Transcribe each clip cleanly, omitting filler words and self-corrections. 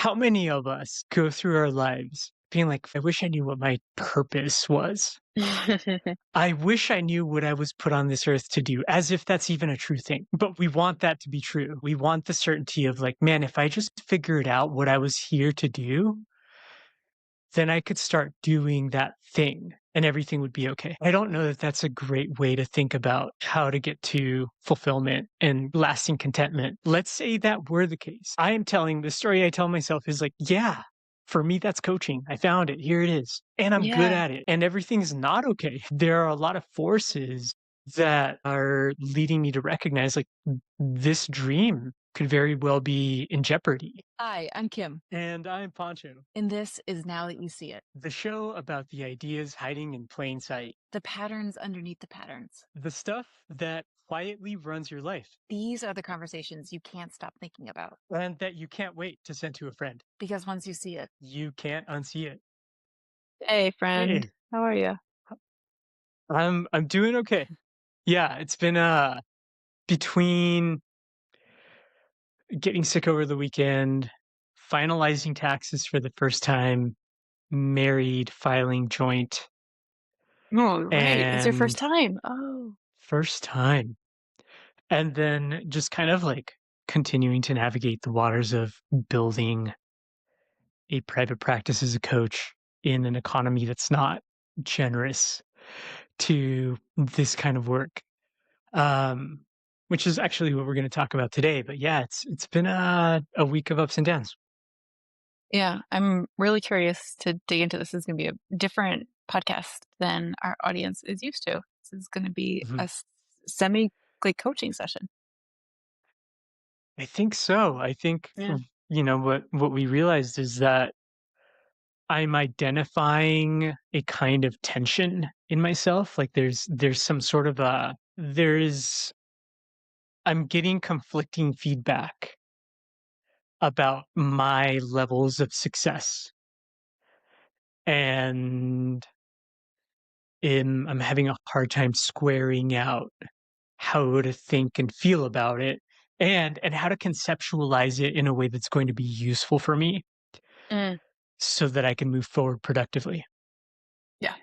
How many of us go through our lives being like, I wish I knew what my purpose was. I wish I knew what I was put on this earth to do, as if that's even a true thing. But we want that to be true. We want the certainty of like, man, if I just figured out what I was here to do, then I could start doing that thing and everything would be okay. I don't know that that's a great way to think about how to get to fulfillment and lasting contentment. Let's say that were the case. I am telling the story I tell myself is like, yeah, for me, that's coaching. I found it. Here it is. And I'm good Yeah. at it. And everything's not okay. There are a lot of forces that are leading me to recognize like this dream could very well be in jeopardy. Hi, I'm Kim, And I'm Pancho, and this is Now That You See It. the show about the ideas hiding in plain sight, The patterns underneath the patterns. the stuff that quietly runs your life These are the conversations you can't stop thinking about and that you can't wait to send to a friend. because once you see it, You can't unsee it. hey, friend, Hey, how are you? I'm doing okay. Yeah, it's been between getting sick over the weekend, finalizing taxes for the first time, married, filing joint, Oh, right. It's your first and time. Oh, first time. And then just kind of like continuing to navigate the waters of building a private practice as a coach in an economy that's not generous to this kind of work. Um, which is actually what we're going to talk about today. But yeah, it's been a week of ups and downs. yeah. I'm really curious to dig into this. This is going to be a different podcast than our audience is used to. This is going to be Mhm. a semi like coaching session. I think so. I think Yeah. what we realized is that I'm identifying a kind of tension in myself. Like there's some sort of a there's I'm getting conflicting feedback about my levels of success. And I'm having a hard time squaring out how to think and feel about it and how to conceptualize it in a way that's going to be useful for me Mm, so that I can move forward productively. yeah.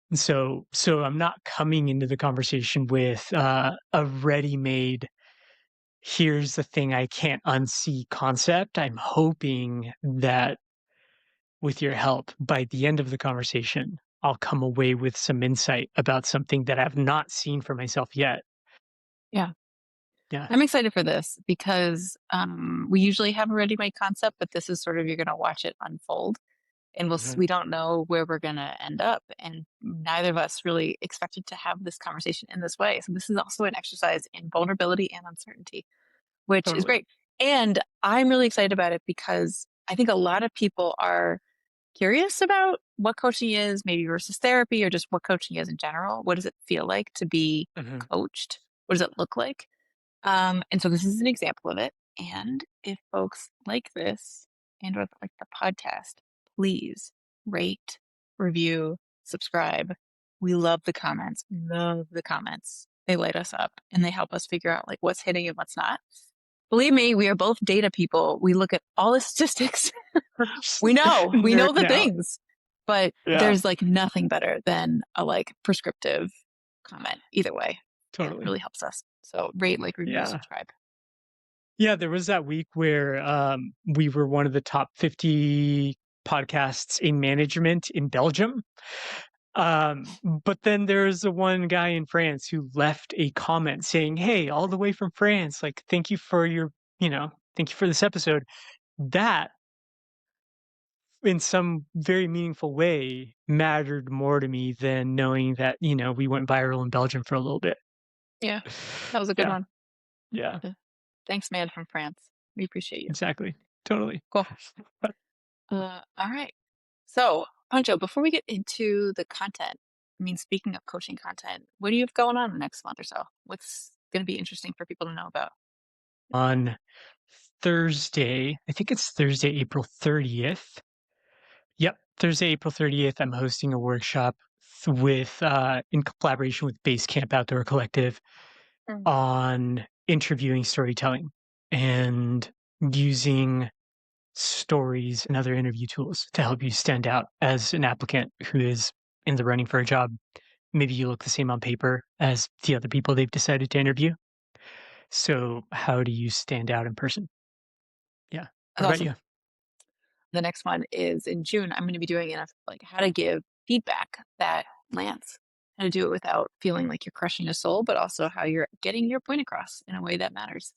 And so I'm not coming into the conversation with a ready-made here's the thing I can't unsee concept. I'm hoping that with your help, by the end of the conversation, I'll come away with some insight about something that I've not seen for myself yet. Yeah. Yeah. I'm excited for this because we usually have a ready-made concept, but this is sort of you're going to watch it unfold, and Mhm. we don't know where we're going to end up, and neither of us really expected to have this conversation in this way. So this is also an exercise in vulnerability and uncertainty, which is Totally. great. And I'm really excited about it because I think a lot of people are curious about what coaching is, maybe versus therapy, or just what coaching is in general. What does it feel like to be Mhm. coached? What does it look like? And so this is an example of it. And if folks like this and or like the podcast, please rate, review, subscribe. We love the comments. Love the comments. They light us up and they help us figure out like what's hitting and what's not. Believe me, we are both data people. We look at all the statistics. We know Nerd the out. things, but Yeah, there's like nothing better than a like prescriptive comment either way. Yeah, it totally. really helps us. So rate, like, review, Yeah. subscribe. Yeah, there was that week where we were one of the top 50 podcasts in management in Belgium. But then there's the one guy in France who left a comment saying, "Hey, all the way from France, like, thank you for thank you for this episode." That, in some very meaningful way, mattered more to me than knowing that, we went viral in Belgium for a little bit. Yeah, that was a good Yeah, one. yeah, Yeah. Thanks, man from France. We appreciate you. exactly. Totally. Cool. All right. So, Pancho, before we get into the content, I mean, speaking of coaching content, what do you have going on the next month or so? What's going to be interesting for people to know about? On Thursday, I think it's Thursday, April 30th. Yep, Thursday, April 30th, I'm hosting a workshop in collaboration with Basecamp Outdoor Collective Mm. on interviewing storytelling and using stories and other interview tools to help you stand out as an applicant who is in the running for a job. Maybe you look the same on paper as the other people they've decided to interview. So, how do you stand out in person? Yeah. What That's about awesome. you? The next one is in June. I'm going to be doing like how to give feedback that lands, how to do it without feeling like you're crushing a soul, but also how you're getting your point across in a way that matters.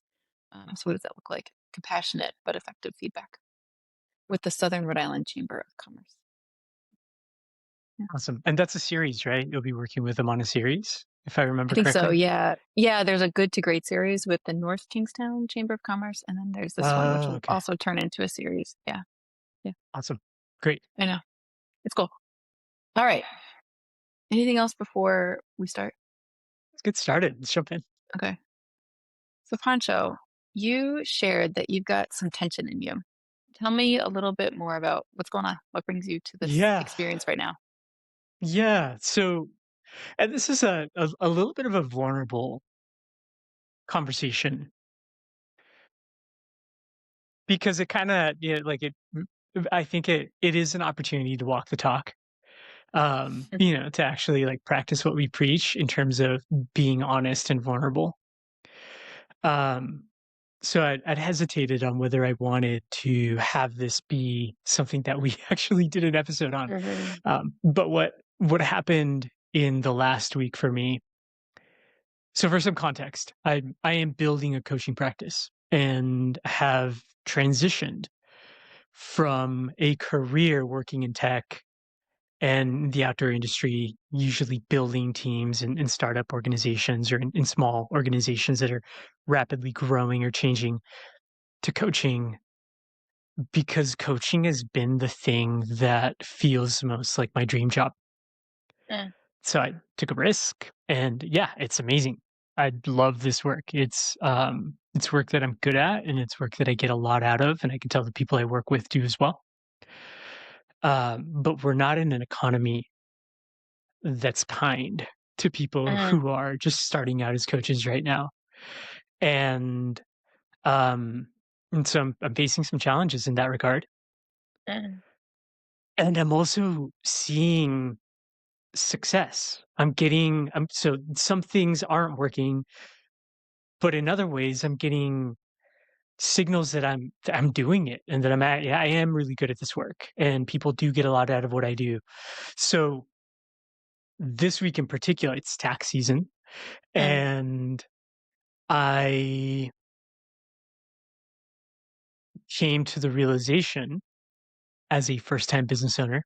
So, what does that look like? Compassionate but effective feedback with the Southern Rhode Island Chamber of Commerce. Yeah. Awesome. And that's a series, right? You'll be working with them on a series, if I I remember think so. correctly? Yeah. Yeah. There's a good to great series with the North Kingstown Chamber of Commerce. And then there's this one, which Oh, will okay. also turn into a series. Yeah. Yeah. Awesome. Great. I know. It's cool. All right. Anything else before we start? Let's get started. Let's jump in. Okay. So, Pancho, you shared that you've got some tension in you. Tell me a little bit more about what's going on. What brings you to this Yeah. experience right now? Yeah. So, and this is a little bit of a vulnerable conversation because it kind of, yeah, like I think it is an opportunity to walk the talk, to actually like practice what we preach in terms of being honest and vulnerable. Um, so I'd hesitated on whether I wanted to have this be something that we actually did an episode on. Hmm. But what happened in the last week for me. So for some context, I am building a coaching practice and have transitioned from a career working in tech and the outdoor industry, usually building teams in startup organizations or in small organizations that are rapidly growing or changing, to coaching, because coaching has been the thing that feels most like my dream job. Mm, So I took a risk and yeah, it's amazing. I love this work. It's work that I'm good at and it's work that I get a lot out of and I can tell the people I work with do as well. But we're not in an economy that's kind to people mm, who are just starting out as coaches right now. And um and so I'm facing some challenges in that regard. mm, And I'm also seeing success. So some things aren't working, but in other ways I'm getting signals that I'm doing it and that yeah, I am really good at this work and people do get a lot out of what I do. So this week in particular, it's tax season mm, and I came to the realization as a first time business owner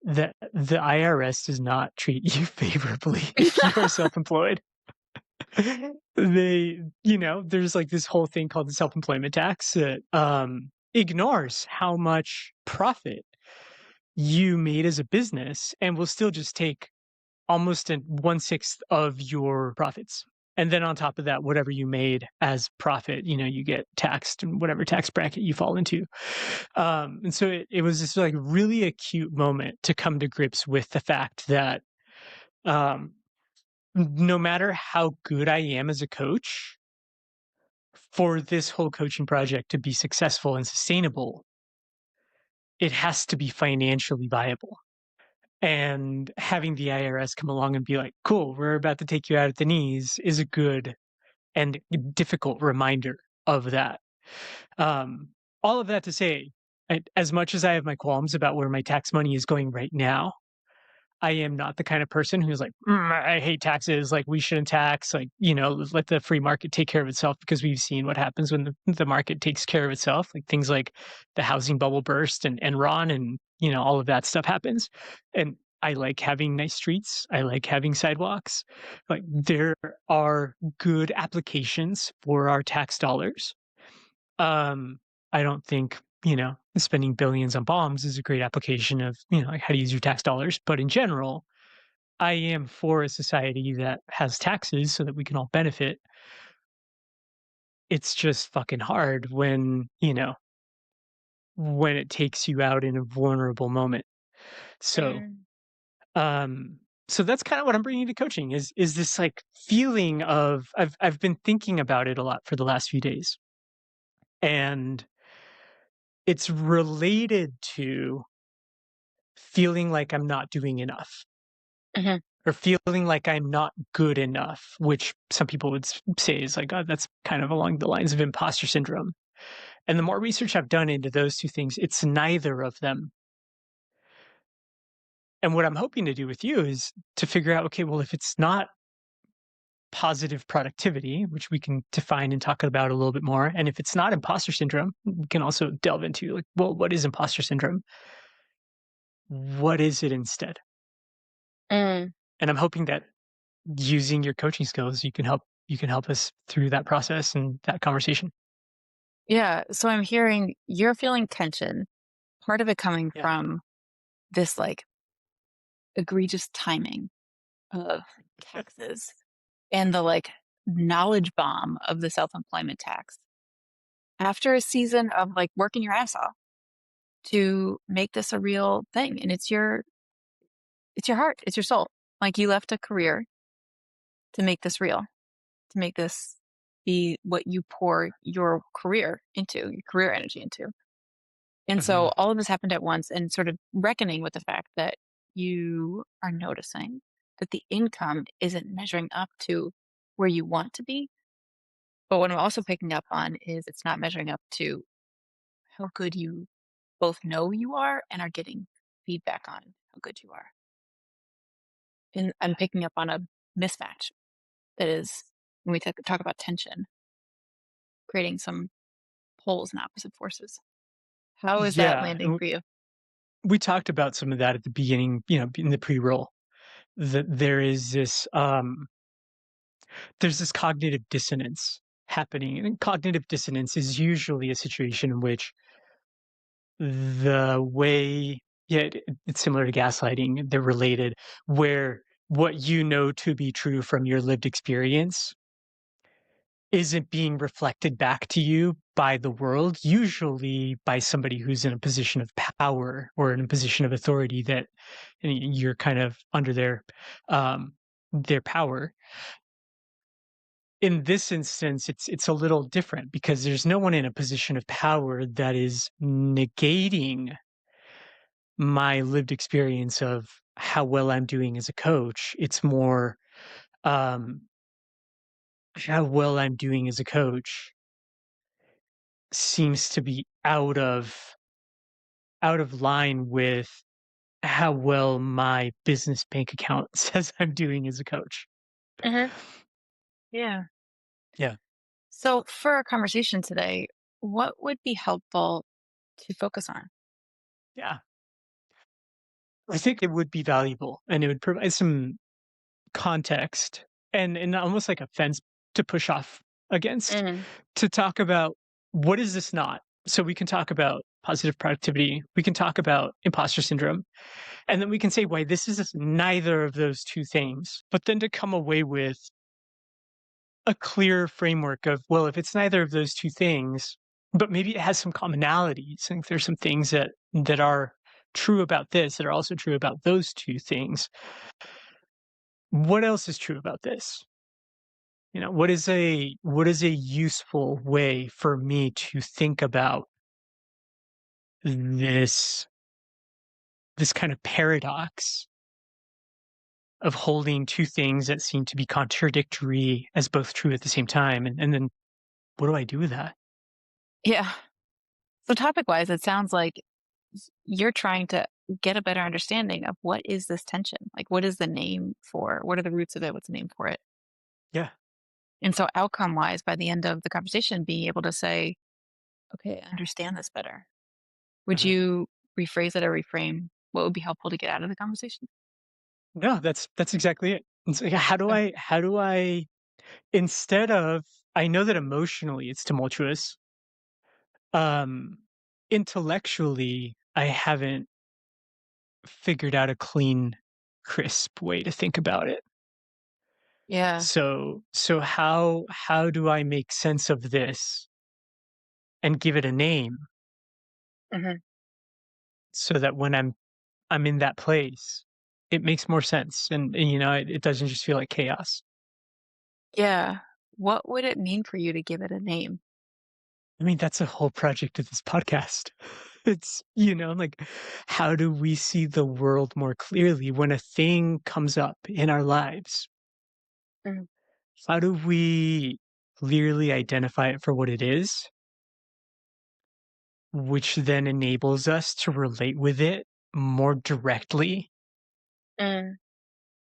that the IRS does not treat you favorably if you are self-employed. There's like this whole thing called the self-employment tax that ignores how much profit you made as a business and will still just take almost an 1/6 of your profits. And then on top of that, whatever you made as profit, you get taxed in whatever tax bracket you fall into. And so it was this like really acute moment to come to grips with the fact that um, no matter how good I am as a coach, for this whole coaching project to be successful and sustainable, it has to be financially viable. And having the IRS come along and be like, cool, we're about to take you out at the knees is a good and difficult reminder of that. Um, all of that to say, as much as I have my qualms about where my tax money is going right now, I am not the kind of person who's like, I hate taxes. Like, we shouldn't tax. Like, let the free market take care of itself because we've seen what happens when the market takes care of itself. Like, things like the housing bubble burst and Enron and, all of that stuff happens. And I like having nice streets. I like having sidewalks. Like, there are good applications for our tax dollars. Um, I don't think, spending billions on bombs is a great application of, like how to use your tax dollars. But in general, I am for a society that has taxes so that we can all benefit. It's just fucking hard when it takes you out in a vulnerable moment. So, mm, um, so that's kind of what I'm bringing to coaching is this like feeling of I've been thinking about it a lot for the last few days. And it's related to feeling like I'm not doing enough Mhm. or feeling like I'm not good enough, which some people would say is like, that's kind of along the lines of imposter syndrome. And the more research I've done into those two things, it's neither of them. And what I'm hoping to do with you is to figure out, okay, well, if it's not positive productivity, which we can define and talk about a little bit more, and if it's not imposter syndrome, we can also delve into like, well, what is imposter syndrome? What is it instead? Mm. And I'm hoping that using your coaching skills, you can help us through that process and that conversation. Yeah, so I'm hearing you're feeling tension, part of it coming Yeah. from this, like, egregious timing of taxes and the, like, knowledge bomb of the self-employment tax. After a season of, like, working your ass off to make this a real thing, and it's your heart, it's your soul. Like, you left a career to make this real, to make this be what you pour your career into, your career energy into. And so Mhm. all of this happened at once and sort of reckoning with the fact that you are noticing that the income isn't measuring up to where you want to be. But what I'm also picking up on is it's not measuring up to how good you both know you are and are getting feedback on how good you are. And I'm picking up on a mismatch that is, when we talk about tension, creating some poles and opposite forces. How is that Yeah, landing for you? we talked about some of that at the beginning, in the pre-roll. That there's this cognitive dissonance happening, and cognitive dissonance is usually a situation in which the way yeah, it's similar to gaslighting, they're related, where what you know to be true from your lived experience isn't being reflected back to you by the world, usually by somebody who's in a position of power or in a position of authority that you're kind of under their power. In this instance, it's a little different because there's no one in a position of power that is negating my lived experience of how well I'm doing as a coach. It's more um, how well I'm doing as a coach seems to be out of line with how well my business bank account says I'm doing as a coach. Hmm. Yeah. Yeah. So, for our conversation today, what would be helpful to focus on? Yeah. I think it would be valuable and it would provide some context and almost like a fence to push off against Mm, to talk about what is this not? So we can talk about positive productivity, we can talk about imposter syndrome, and then we can say why this is neither of those two things, but then to come away with a clear framework of, well, if it's neither of those two things, but maybe it has some commonalities, and there's some things that are true about this that are also true about those two things. What else is true about this? What is a useful way for me to think about this kind of paradox of holding two things that seem to be contradictory as both true at the same time, and then what do I do with that? yeah. So, topic wise, it sounds like you're trying to get a better understanding of what is this tension? Like, what is the name for? What are the roots of it? What's the name for it? Yeah. And so, outcome wise, by the end of the conversation, being able to say, okay, I understand this better. Would Mhm. you rephrase it or reframe what would be helpful to get out of the conversation? No, that's exactly it. And so, yeah, Okay. how do I instead of I know that emotionally it's tumultuous, um, intellectually, I haven't figured out a clean, crisp way to think about it. Yeah. So how do I make sense of this and give it a name Hmm. so that when I'm in that place, it makes more sense and it doesn't just feel like chaos. Yeah. What would it mean for you to give it a name? I mean, that's a whole project of this podcast. It's, like, how do we see the world more clearly when a thing comes up in our lives? Mm, How do we clearly identify it for what it is, which then enables us to relate with it more directly mm,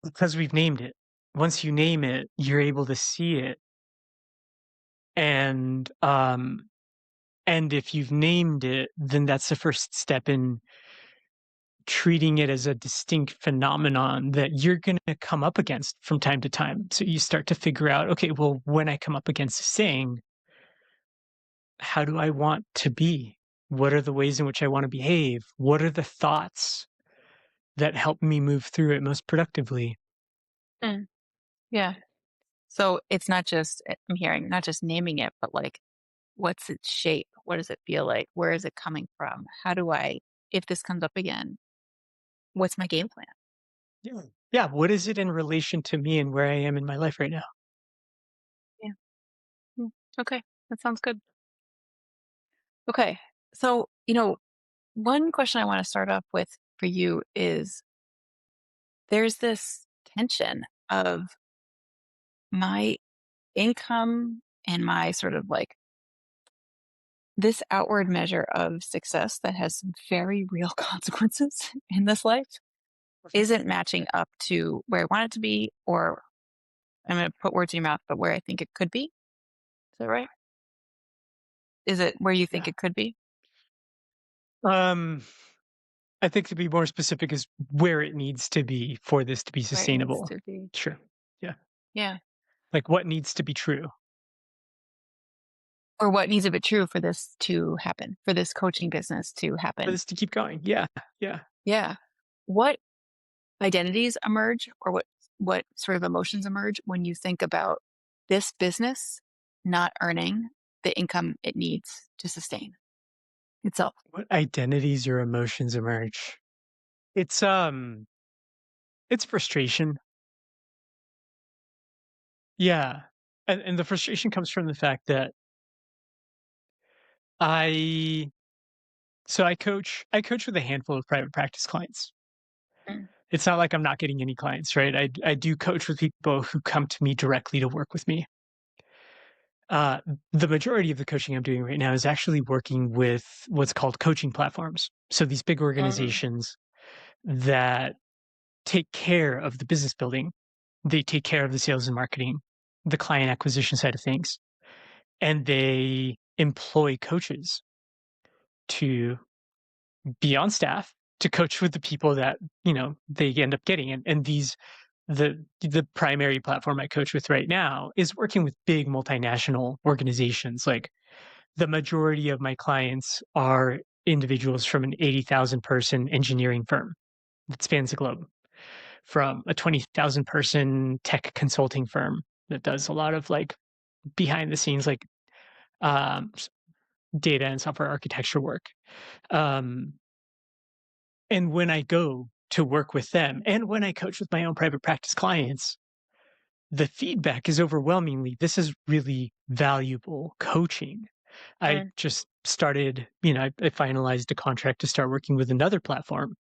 because we've named it. Once you name it, you're able to see it, and if you've named it, then that's the first step in treating it as a distinct phenomenon that you're going to come up against from time to time. So you start to figure out, okay, well, when I come up against this thing, how do I want to be? What are the ways in which I want to behave? What are the thoughts that help me move through it most productively? mm. Yeah. So it's not just, I'm hearing, not just naming it, but like, what's its shape? What does it feel like? Where is it coming from? How do I, if this comes up again, what's my game plan? Yeah. Yeah. What is it in relation to me and where I am in my life right now? Yeah. Mm, okay. That sounds good. Okay. So, one question I want to start off with for you is there's this tension of my income and my sort of like this outward measure of success that has some very real consequences in this life isn't matching up to where I want it to be, or I'm going to put words in your mouth, but where I think it could be. Is that right? Is it where you think Yeah. it could be? Um, I think to be more specific is where it needs to be for this to be Where it needs sustainable. to be. Sure. Yeah. Yeah. Like what needs to be true Or what needs to be true for this to happen, for this coaching business to for happen. this to keep going. Yeah. Yeah. Yeah. What identities emerge, or what sort of emotions emerge when you think about this business not earning the income it needs to sustain itself? What identities or emotions emerge? It's it's frustration. Yeah. And the frustration comes from the fact that I I coach with a handful of private practice clients. Mm, It's not like I'm not getting any clients, right? I do coach with people who come to me directly to work with me. Uh, the majority of the coaching I'm doing right now is actually working with what's called coaching platforms. So these big mm, organizations that take care of the business building, they take care of the sales and marketing, the client acquisition side of things, and they employ coaches to be on staff to coach with the people that they end up getting. And these the primary platform I coach with right now is working with big multinational organizations. Like the majority of my clients are individuals from an 80,000 person engineering firm that spans the globe, from a 20,000 person tech consulting firm that does a lot of like behind the scenes, like data and software architecture work. Um, and when I go to work with them and when I coach with my own private practice clients, the feedback is overwhelmingly, this is really valuable coaching. I mm, just started, I finalized a contract to start working with another platform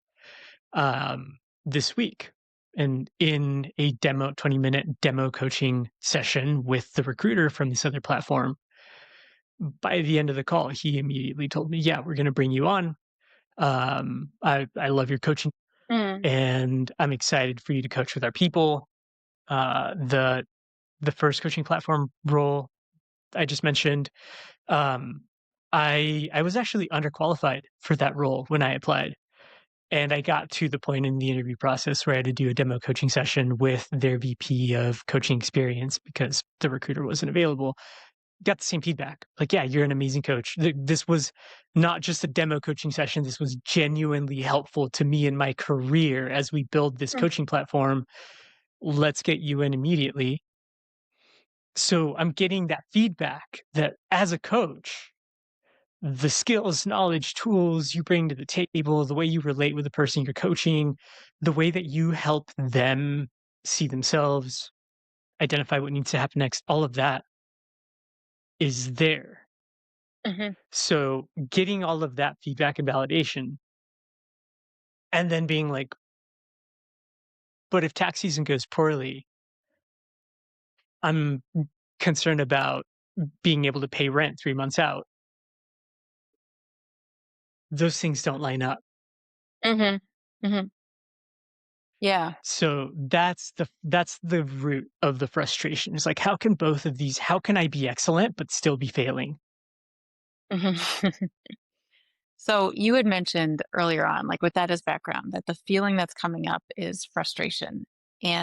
this week. And in a 20-minute demo coaching session with the recruiter from this other platform, by the end of the call, he immediately told me, yeah, we're going to bring you on. I love your coaching mm, and I'm excited for you to coach with our people. The first coaching platform role I just mentioned, um, I was actually underqualified for that role when I applied. And I got to the point in the interview process where I had to do a demo coaching session with their VP of coaching experience because the recruiter wasn't available. Got the same feedback. Like, yeah, you're an amazing coach. This was not just a demo coaching session. This was genuinely helpful to me in my career as we build this mm, coaching platform. Let's get you in immediately. So I'm getting that feedback that as a coach, the skills, knowledge, tools you bring to the table, the way you relate with the person you're coaching, the way that you help them see themselves, identify what needs to happen next, all of that is there. Mhm. So getting all of that feedback and validation and then being like, but if tax season goes poorly, I'm concerned about being able to pay rent 3 months out. Those things don't line up. Mhm. Mhm. Yeah. So that's the root of the frustration. It's like, how can both of these how can I be excellent but still be failing? Mhm. So you had mentioned earlier on, like with that as background, that the feeling that's coming up is frustration.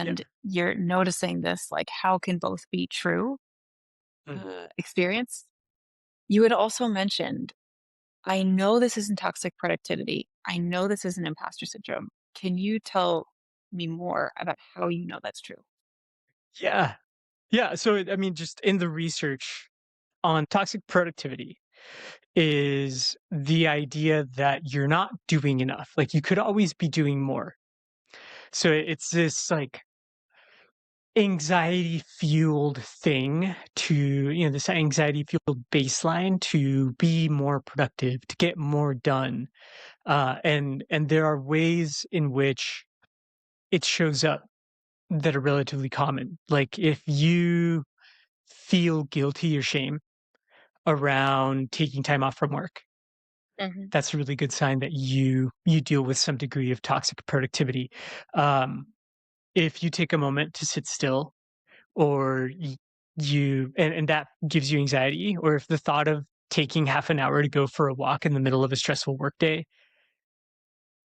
Yeah. And you're noticing this, like, how can both be true Mhm. experience? You had also mentioned, I know this isn't toxic productivity. I know this isn't imposter syndrome. Can you tell me more about how you know that's true? Yeah. Yeah, so, I mean, just in the research on toxic productivity is the idea that you're not doing enough, like, you could always be doing more. So it's this, like, anxiety-fueled thing to this anxiety-fueled baseline to be more productive, to get more done, and there are ways in which it shows up that are relatively common. Like, if you feel guilty or shame around taking time off from work, Hmm. that's a really good sign that you deal with some degree of toxic productivity. Um, if you take a moment to sit still, or and that gives you anxiety, or if the thought of taking half an hour to go for a walk in the middle of a stressful workday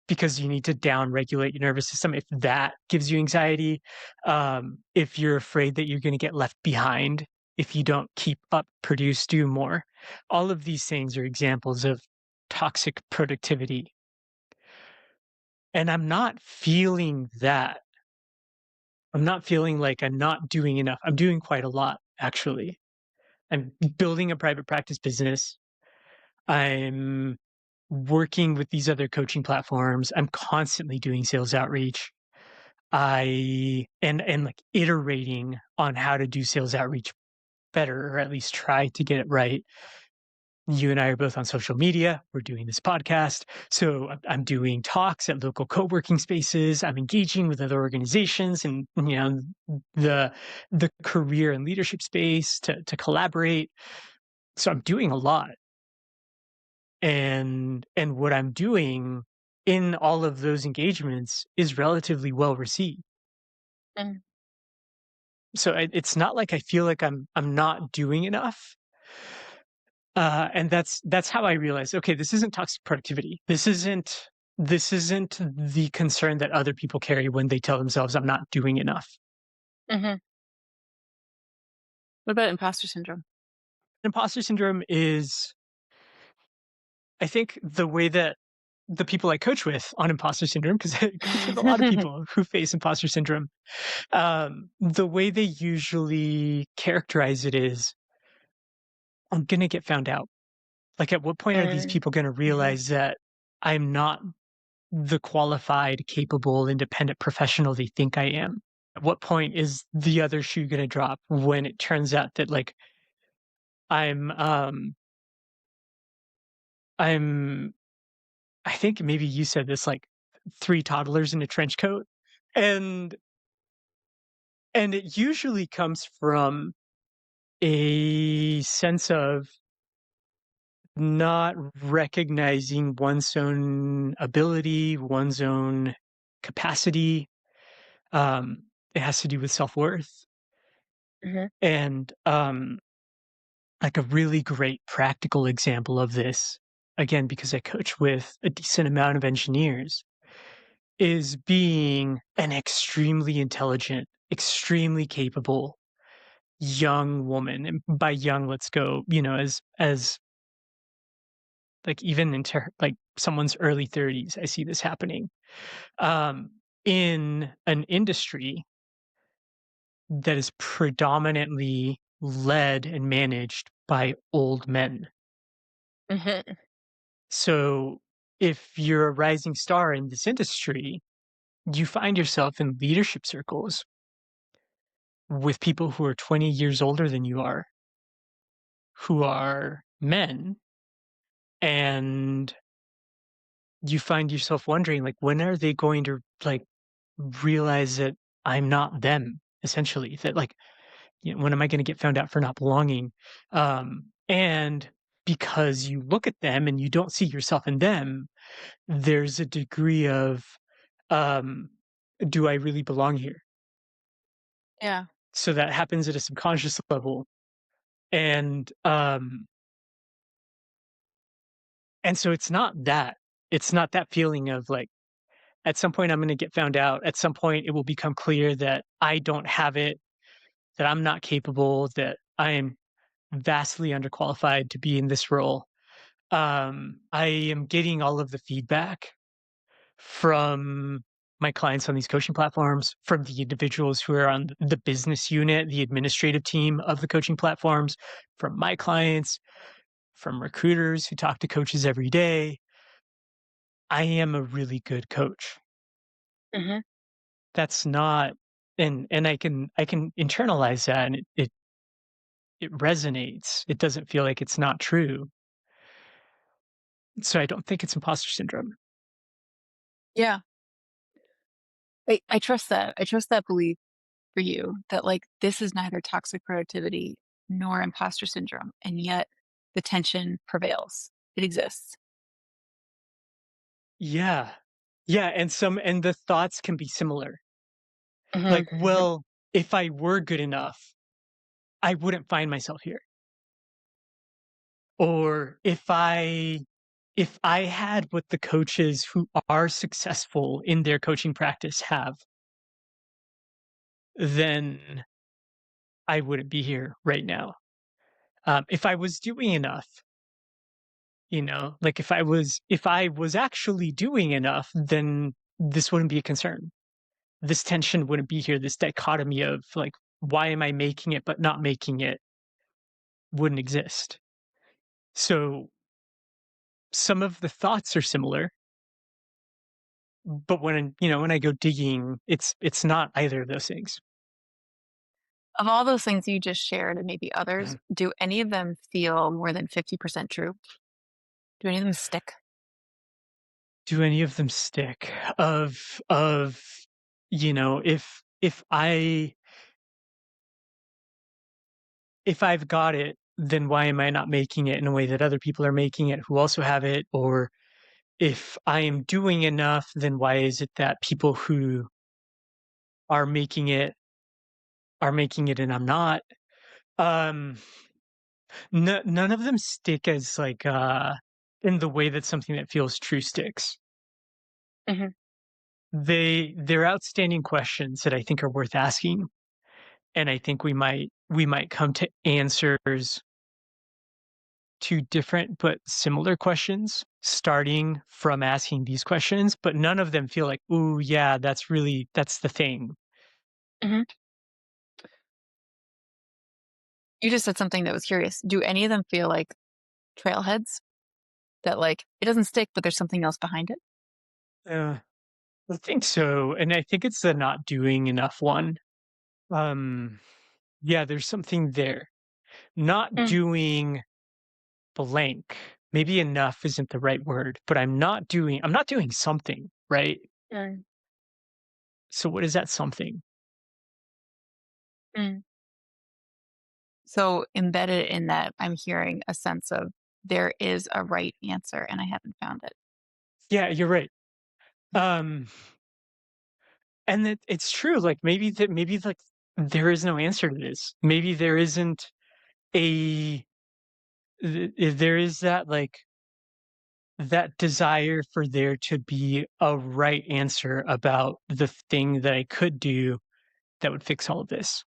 because you need to down regulate your nervous system, if that gives you anxiety, if you're afraid that you're going to get left behind if you don't keep up, produce, do more, all of these things are examples of toxic productivity. And I'm not feeling that. I'm not feeling like I'm not doing enough. I'm doing quite a lot, actually. I'm building a private practice business. I'm working with these other coaching platforms. I'm constantly doing sales outreach. I and like iterating on how to do sales outreach better, or at least try to get it right. You and I are both on social media. We're doing this podcast. So I'm doing talks at local co-working spaces. I'm engaging with other organizations and the the career and leadership space to collaborate. So I'm doing a lot. And what I'm doing in all of those engagements is relatively well received. Hmm. So it's not like I feel like I'm not doing enough. And that's how I realized, okay, this isn't toxic productivity. This isn't the concern that other people carry when they tell themselves I'm not doing enough. Hmm. What about imposter syndrome? Imposter syndrome is, I think, the way that the people I coach with on imposter syndrome, because I coach with a lot of people who face imposter syndrome, the way they usually characterize it is, I'm gonna get found out. Like, at what point are these Mm-hmm. people gonna realize that I'm not the qualified, capable, independent professional they think I am? At what point is the other shoe gonna drop when it turns out that, like, I'm, um, I'm I think maybe you said this, like, 3 toddlers in a trench coat? And it usually comes from a sense of not recognizing one's own ability, one's own capacity. It has to do with self-worth. Hmm. And, like, a really great practical example of this, again, because I coach with a decent amount of engineers, is being an extremely intelligent, extremely capable young woman. And by young, let's go, as like, even into like someone's early 30s, I see this happening, um, in an industry that is predominantly led and managed by old men. Hmm. So if you're a rising star in this industry, you find yourself in leadership circles with people who are 20 years older than you are, who are men, and you find yourself wondering, like, when are they going to, like, realize that I'm not them, essentially? That, like, when am I gonna get found out for not belonging? And because you look at them and you don't see yourself in them, there's a degree of, um, "Do I really belong here?" Yeah. So that happens at a subconscious level, and, so it's not that feeling of, like, at some point, I'm gonna get found out. At some point, it will become clear that I don't have it, that I'm not capable, that I am vastly underqualified to be in this role. I am getting all of the feedback from my clients on these coaching platforms, from the individuals who are on the business unit, the administrative team of the coaching platforms, from my clients, from recruiters who talk to coaches every day. I am a really good coach. Mhm. That's not, and I can internalize that, and it resonates. It doesn't feel like it's not true. So I don't think it's imposter syndrome. Yeah. I trust that. I trust that belief for you that, like, this is neither toxic productivity nor imposter syndrome, and yet the tension prevails. It exists. Yeah. Yeah, and the thoughts can be similar. Mhm, Like, mhm. well, if I were good enough, I wouldn't find myself here. Or if I had what the coaches who are successful in their coaching practice have, then I wouldn't be here right now. If I was doing enough, like if I was actually doing enough, then this wouldn't be a concern. This tension wouldn't be here. This dichotomy of, like, why am I making it but not making it wouldn't exist. So some of the thoughts are similar, but when I go digging, it's not either of those things. Of all those things you just shared and maybe others, Mhm. do any of them feel more than 50% true? Do any of them stick? Do any of them stick? Of if I've got it, then why am I not making it in a way that other people are making it who also have it? Or if I am doing enough, then why is it that people who are making it and I'm not? Um, none of them stick as, like, in the way that something that feels true sticks. Mhm, They're outstanding questions that I think are worth asking, and I think we might come to answers to different but similar questions starting from asking these questions, but none of them feel like, "Ooh, yeah, that's the thing." mhm. You just said something that was curious. Do any of them feel like trailheads that, like, it doesn't stick, but there's something else behind it? Uh, I think so, and I think it's the not doing enough one. Um, yeah, there's something there. Not Mm, doing blank. Maybe enough isn't the right word, but I'm not doing something, right? mm, So what is that something? mm. So embedded in that, I'm hearing a sense of there is a right answer and I haven't found it. Yeah, you're right. Um, and it's true. Like, maybe, like, there is no answer to this. Maybe there isn't a there is that, like, that desire for there to be a right answer about the thing that I could do that would fix all of this.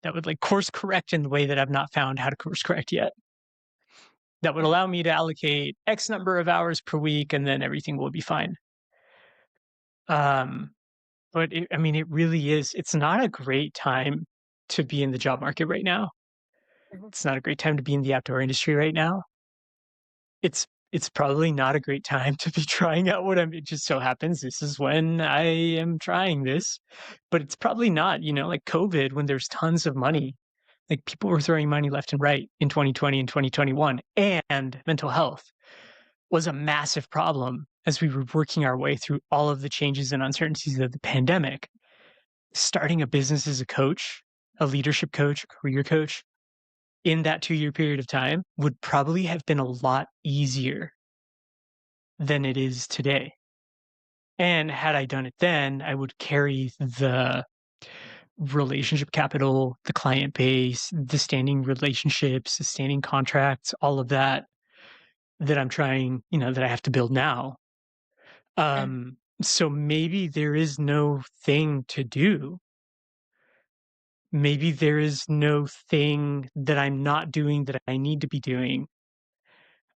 That would, like, course correct in the way that I've not found how to course correct yet. That would Mm, allow me to allocate X number of hours per week, and then everything will be fine. Um, but I mean, it really is. It's not a great time to be in the job market right now. mhm, It's not a great time to be in the outdoor industry right now. It's probably not a great time to be trying out what I'm it just so happens this is when I am trying this, but it's probably not, like COVID when there's tons of money. Like, people were throwing money left and right in 2020 and 2021, and mental health was a massive problem as we were working our way through all of the changes and uncertainties of the pandemic. Starting a business as a coach, a leadership coach, a career coach, in that 2-year period of time would probably have been a lot easier than it is today. And had I done it then, I would carry the relationship capital, the client base, the standing relationships, the standing contracts, all of that that I'm trying, that I have to build now. Mm, So maybe there is no thing to do. Maybe there is no thing that I'm not doing that I need to be doing.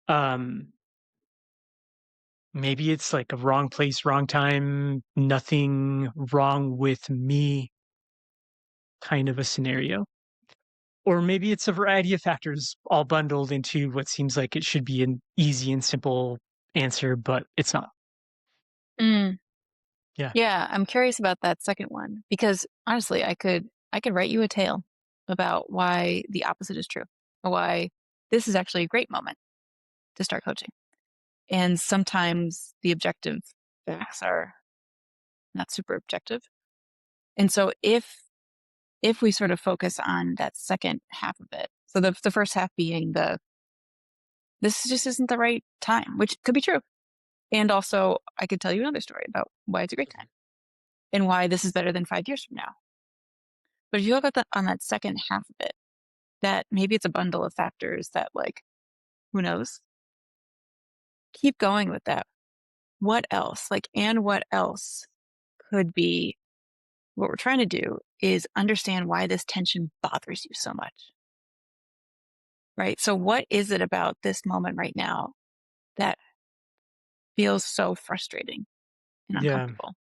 Um, Maybe it's like a wrong place, wrong time, nothing wrong with me kind of a scenario. Or maybe it's a variety of factors all bundled into what seems like it should be an easy and simple answer, but it's not. mm. Yeah. Yeah, I'm curious about that second one because honestly, I could write you a tale about why the opposite is true, or why this is actually a great moment to start coaching. And sometimes the objective facts are not super objective. And so if we sort of focus on that second half of it, so the first half being the this just isn't the right time, which could be true. And also I could tell you another story about why it's a great time and why this is better than 5 years from now. But if you look at that on that second half of it, that maybe it's a bundle of factors that like, who knows? Keep going with that. What else? Like, and what else could be what we're trying to do is understand why this tension bothers you so much, right? So, what is it about this moment right now that feels so frustrating and Yeah. uncomfortable?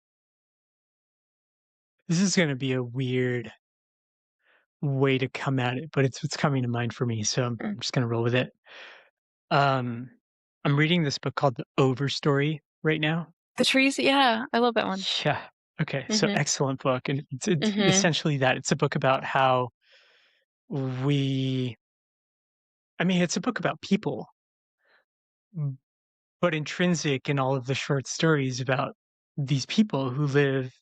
This is gonna be a weird way to come at it, but it's what's coming to mind for me, so I'm Mm. just gonna roll with it. Um, I'm reading this book called The Overstory right now. The trees, yeah, I love that one. Yeah. Okay, so Mhm. excellent book, and it's Mhm. essentially that. It's a book about how we it's a book about people, mm, but intrinsic in all of the short stories about these people who live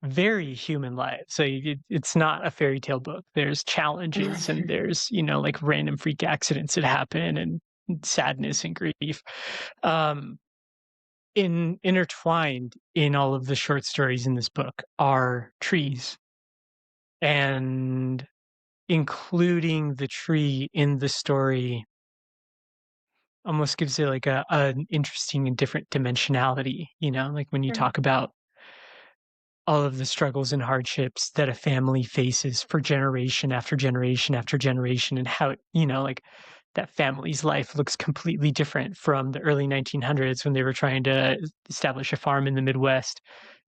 very human lives. So it's not a fairy tale book. There's challenges and there's, like random freak accidents that happen and sadness and grief. Um, intertwined in all of the short stories in this book are trees, and including the tree in the story almost gives it like an interesting and different dimensionality, like when you Mhm. talk about all of the struggles and hardships that a family faces for generation after generation after generation, and how like that family's life looks completely different from the early 1900s when they were trying to establish a farm in the Midwest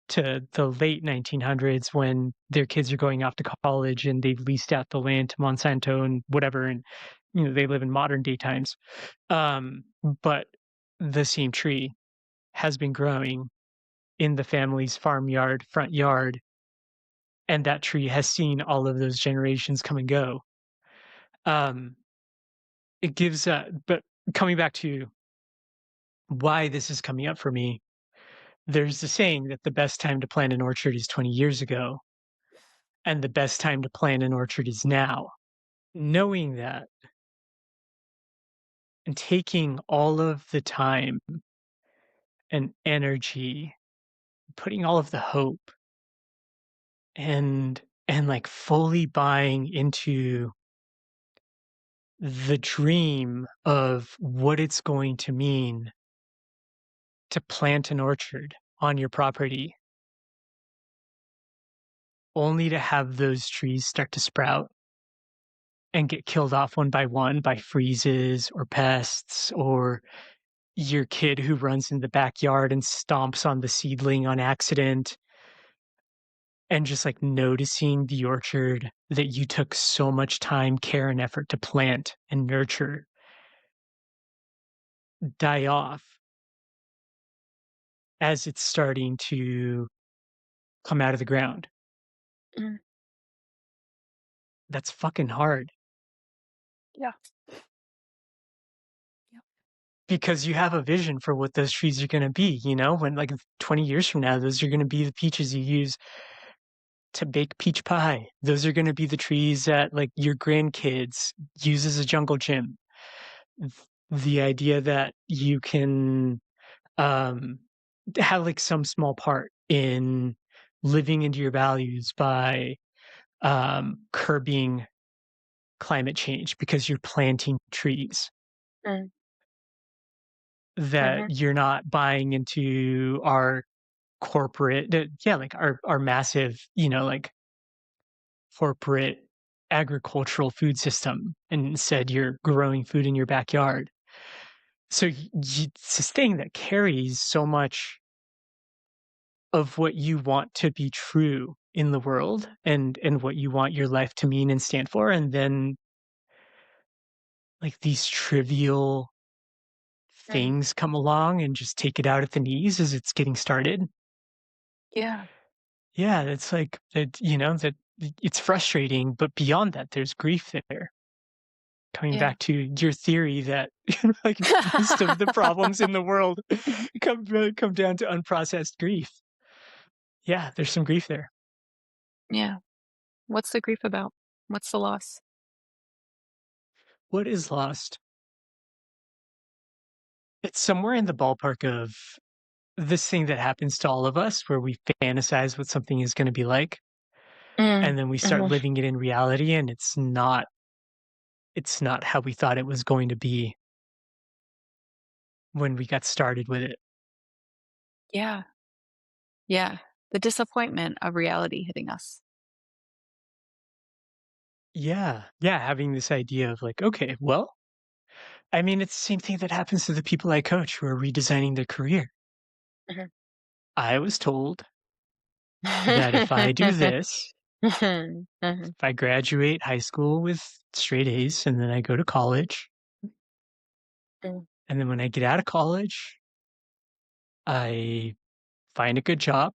to the late 1900s when their kids are going off to college and they've leased out the land to Monsanto and whatever, and they live in modern day times. um, but the same tree has been growing in the family's farmyard front yard, and that tree has seen all of those generations come and go. um, it gives but coming back to why this is coming up for me, there's the saying that the best time to plant an orchard is 20 years ago, and the best time to plant an orchard is now. Knowing that and taking all of the time and energy, putting all of the hope and like fully buying into the dream of what it's going to mean to plant an orchard on your property, only to have those trees start to sprout and get killed off one by freezes or pests, or your kid who runs in the backyard and stomps on the seedling on accident, and just like noticing the orchard that you took so much time, care, and effort to plant and nurture die off as it's starting to come out of the ground. Mhm. that's fucking hard Yeah. Yep. because you have a vision for what those trees are gonna be, when, like, 20 years from now, those are gonna be the peaches you use to bake peach pie. Those are gonna be the trees that, like, your grandkids use as a jungle gym. Th the idea that you can, um, have, like, some small part in living into your values by, curbing climate change because you're planting trees, Mm, that mhm. you're not buying into our corporate yeah, like, our massive, like, corporate agricultural food system, and instead you're growing food in your backyard. So it's this thing that carries so much of what you want to be true in the world and what you want your life to mean and stand for, and then, like, these trivial Mm. things come along and just take it out at the knees as it's getting started. Yeah. Yeah, it's like that, that it's frustrating, but beyond that, there's grief there. Coming Yeah. back to your theory that like most of the problems in the world come down to unprocessed grief. Yeah, there's some grief there. Yeah. What's the grief about? What's the loss? What is lost? It's somewhere in the ballpark of this thing that happens to all of us where we fantasize what something is going to be like, Mm, and then we start mhm. living it in reality, and it's not how we thought it was going to be when we got started with it. Yeah. Yeah. The disappointment of reality hitting us. Yeah. Yeah, having this idea of like, okay, well, I mean, it's the same thing that happens to the people I coach who are redesigning their career. Mhm. I was told that if I do this, Mhm, mhm, if I graduate high school with straight A's and then I go to college, mm. and then when I get out of college, I find a good job,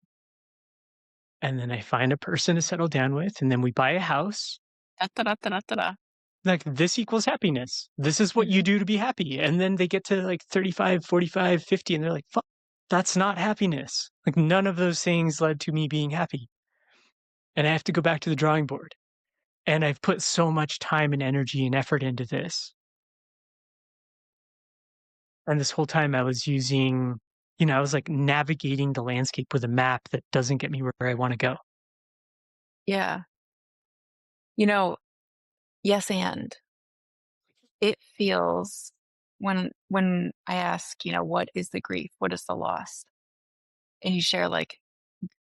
and then I find a person to settle down with, and then we buy a house. Da-da-da-da-da-da. Like, this equals happiness. This is what you Mhm. do to be happy. And then they get to like 35, 45, 50, and they're like, fuck, that's not happiness. Like, none of those things led to me being happy. And I have to go back to the drawing board. And I've put so much time and energy and effort into this. And this whole time I was I was like navigating the landscape with a map that doesn't get me where I want to go. Yeah. You know, yes, and it feels when I ask, what is the grief? What is the loss? And you share like,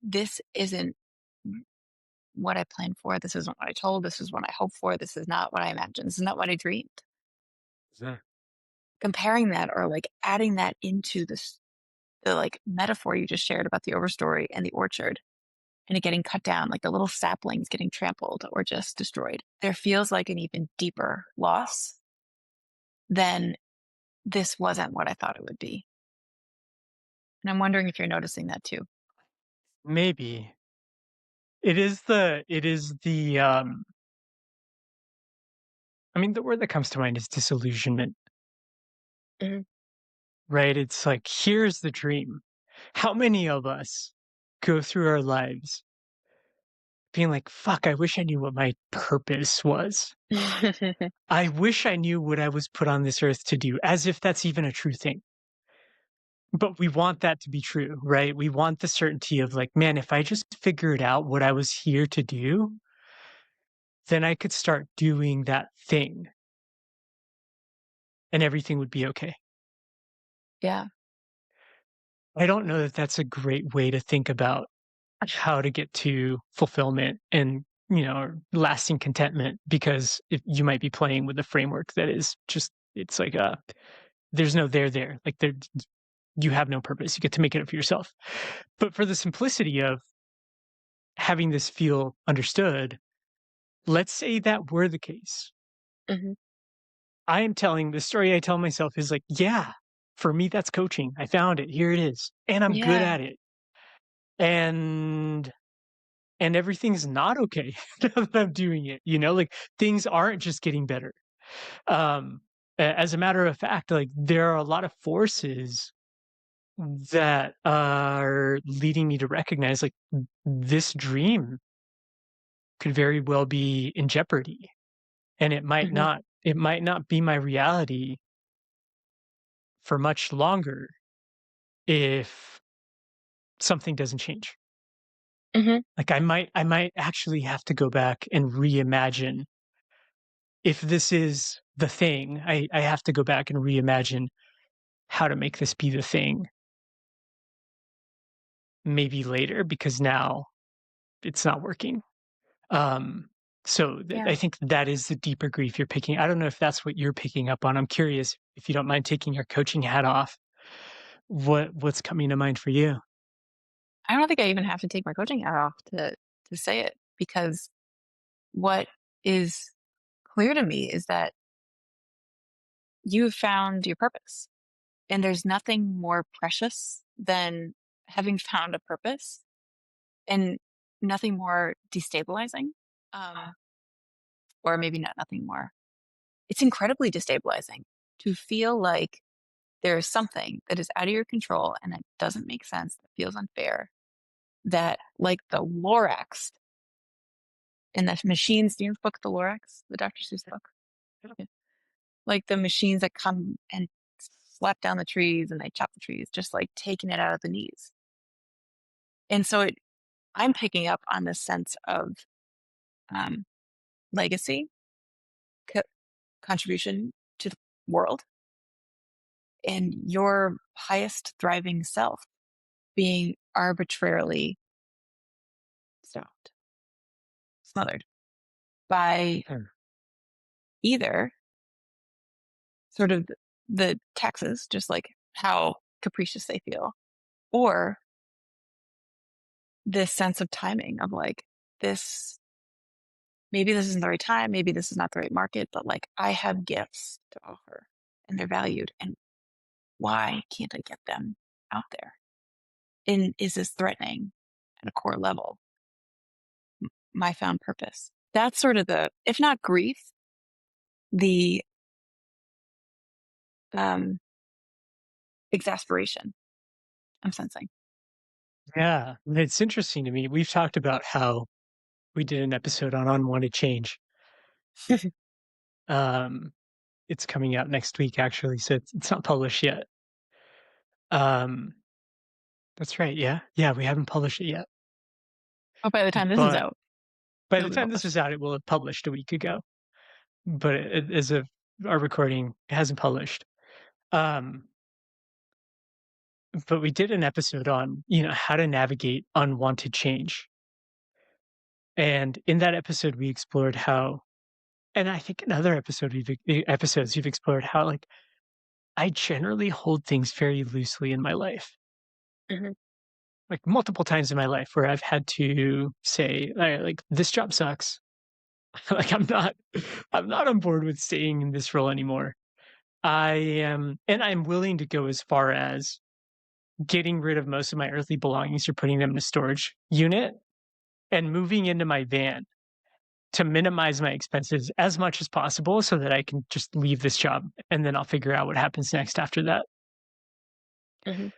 this isn't what I planned for. This isn't what I told. This is what I hoped for. This is not what I imagined. This is not what I dreamed. Yeah. Comparing that or like adding that into the like metaphor you just shared about the overstory and the orchard and it getting cut down, like the little saplings getting trampled or just destroyed. There feels like an even deeper loss than this wasn't what I thought it would be. And I'm wondering if you're noticing that too. Maybe. I mean, the word that comes to mind is disillusionment. Mhm. Right? It's like, here's the dream. How many of us go through our lives being like, fuck, I wish I knew what my purpose was. I wish I knew what I was put on this earth to do, as if that's even a true thing. But we want that to be true, right? We want the certainty of like, man, if I just figured out what I was here to do, then I could start doing that thing and everything would be okay. Yeah. I don't know that that's a great way to think about how to get to fulfillment and lasting contentment, because if you might be playing with a framework that is just it's like there's no there like there you have no purpose, you get to make it up for yourself. But for the simplicity of having this feel understood, let's say that were the case. Mhm. I am telling the story I tell myself is like, yeah, for me that's coaching. I found it, here it is, and I'm good Yeah. at it. And and everything's not okay now that I'm doing it, like, things aren't just getting better. Um, as a matter of fact, like, there are a lot of forces that are leading me to recognize, like, this dream could very well be in jeopardy, and Mhm. it might not be my reality for much longer if something doesn't change. Mhm. Like, I might actually have to go back and reimagine if this is the thing. I have to go back and reimagine how to make this be the thing maybe later because now it's not working. Um, so I Yeah. think that is the deeper grief you're picking. I don't know if that's what you're picking up on. I'm curious if you don't mind taking your coaching hat off. What's coming to mind for you? I don't think I even have to take my coaching hat off to say it, because what is clear to me is that you've found your purpose. And there's nothing more precious than having found a purpose, and nothing more destabilizing. Um, or maybe not nothing more. It's incredibly destabilizing to feel like there is something that is out of your control and that doesn't make sense, that feels unfair, that like the Lorax in the machines, do you know the book, The Lorax, the Dr. Seuss book? Yeah. Like the machines that come and slap down the trees and they chop the trees, just like taking it out of the knees. And so I'm picking up on this sense of um, legacy, co- contribution to the world, and your highest thriving self being arbitrarily stopped, smothered by Hmm. either sort of the taxes, just like how capricious they feel, or this sense of timing of like, this, maybe this isn't the right time, maybe this is not the right market, but like I have gifts to offer and they're valued. And why can't I get them out there? And is this threatening at a core level my found purpose? That's sort of the, if not grief, the um, exasperation I'm sensing. Yeah, it's interesting to me. We've talked about how we did an episode on unwanted change. Um, it's coming out next week, actually, so it's not published yet. Um, that's right. Yeah, yeah, we haven't published it yet, Oh, by the time this is but out, by the it'll be time this published. is out, it will have published a week ago. But as of our recording, it hasn't published. Um, but we did an episode on how to navigate unwanted change, and in that episode, we explored how, and I think in other episodes you've explored how like I generally hold things very loosely in my life, Mhm. like multiple times in my life where I've had to say, like, this job sucks. Like I'm not on board with staying in this role anymore. I am, and I'm willing to go as far as getting rid of most of my earthly belongings or putting them in a storage unit and moving into my van to minimize my expenses as much as possible so that I can just leave this job and then I'll figure out what happens next after that. Mhm.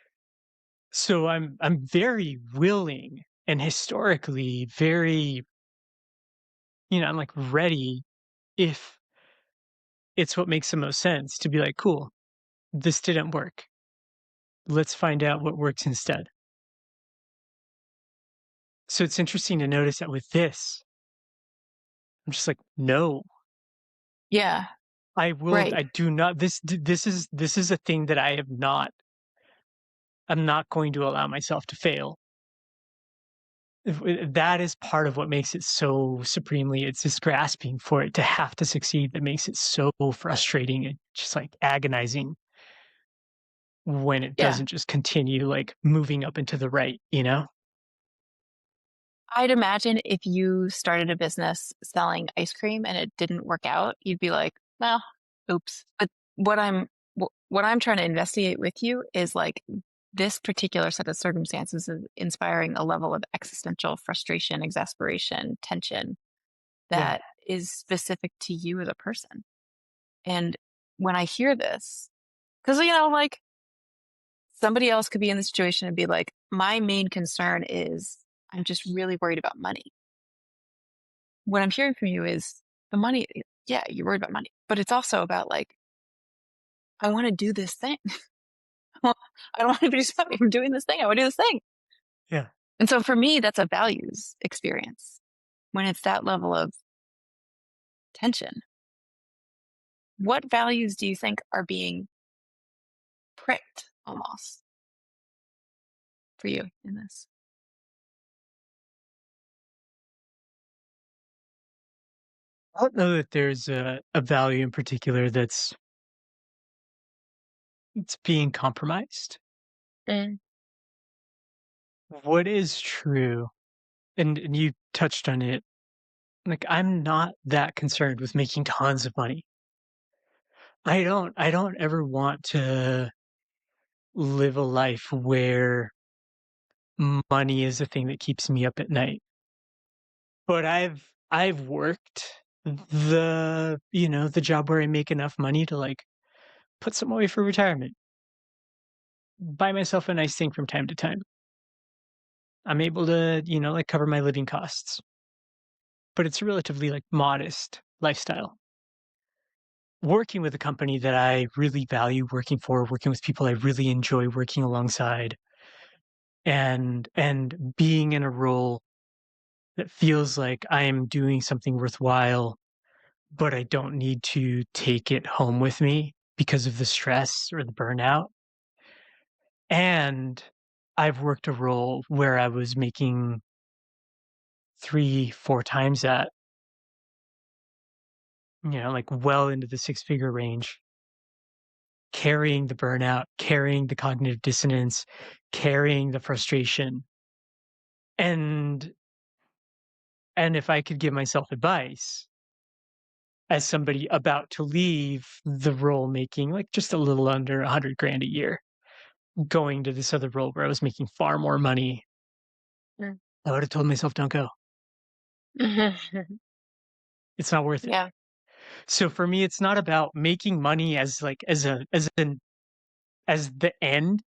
So I'm very willing and historically very, I'm like ready if it's what makes the most sense to be like, cool, this didn't work. Let's find out what works instead. So it's interesting to notice that with this, I'm just like, no, Yeah, I right. do not, this is a thing that I'm not going to allow myself to fail. That is part of what makes it so supremely, it's this grasping for it to have to succeed that makes it so frustrating and just like agonizing when it Yeah. doesn't just continue like moving up and to the right? I'd imagine if you started a business selling ice cream and it didn't work out, you'd be like, well, oops. But what I'm what I'm trying to investigate with you is like this particular set of circumstances is inspiring a level of existential frustration, exasperation, tension Yeah. that is specific to you as a person. And when I hear this, because, like somebody else could be in the situation and be like, my main concern is I'm just really worried about money. What I'm hearing from you is the money, yeah, you're worried about money, but it's also about like, I want to do this thing. I don't want anybody to stop me from doing this thing. I want to do this thing. Yeah. And so for me, that's a values experience when it's that level of tension. What values do you think are being pricked almost for you in this? I don't know that there's a value in particular that's it's being compromised. Mm, What is true, and you touched on it, like, I'm not that concerned with making tons of money. I don't ever want to live a life where money is the thing that keeps me up at night. But I've worked the job where I make enough money to, like, put some away for retirement, buy myself a nice thing from time to time. I'm able to, like, cover my living costs, but it's a relatively, like, modest lifestyle. Working with a company that I really value working for, working with people I really enjoy working alongside, and being in a role that feels like I am doing something worthwhile, but I don't need to take it home with me because of the stress or the burnout. And I've worked a role where I was making 3, 4 times that, like, well into the six-figure range, carrying the burnout, carrying the cognitive dissonance, carrying the frustration. And and if I could give myself advice as somebody about to leave the role making, like, just a little under 100 grand a year, going to this other role where I was making far more money, mm. I would have told myself, "Don't go. It's not worth it." Yeah. So for me, it's not about making money as, like, as the end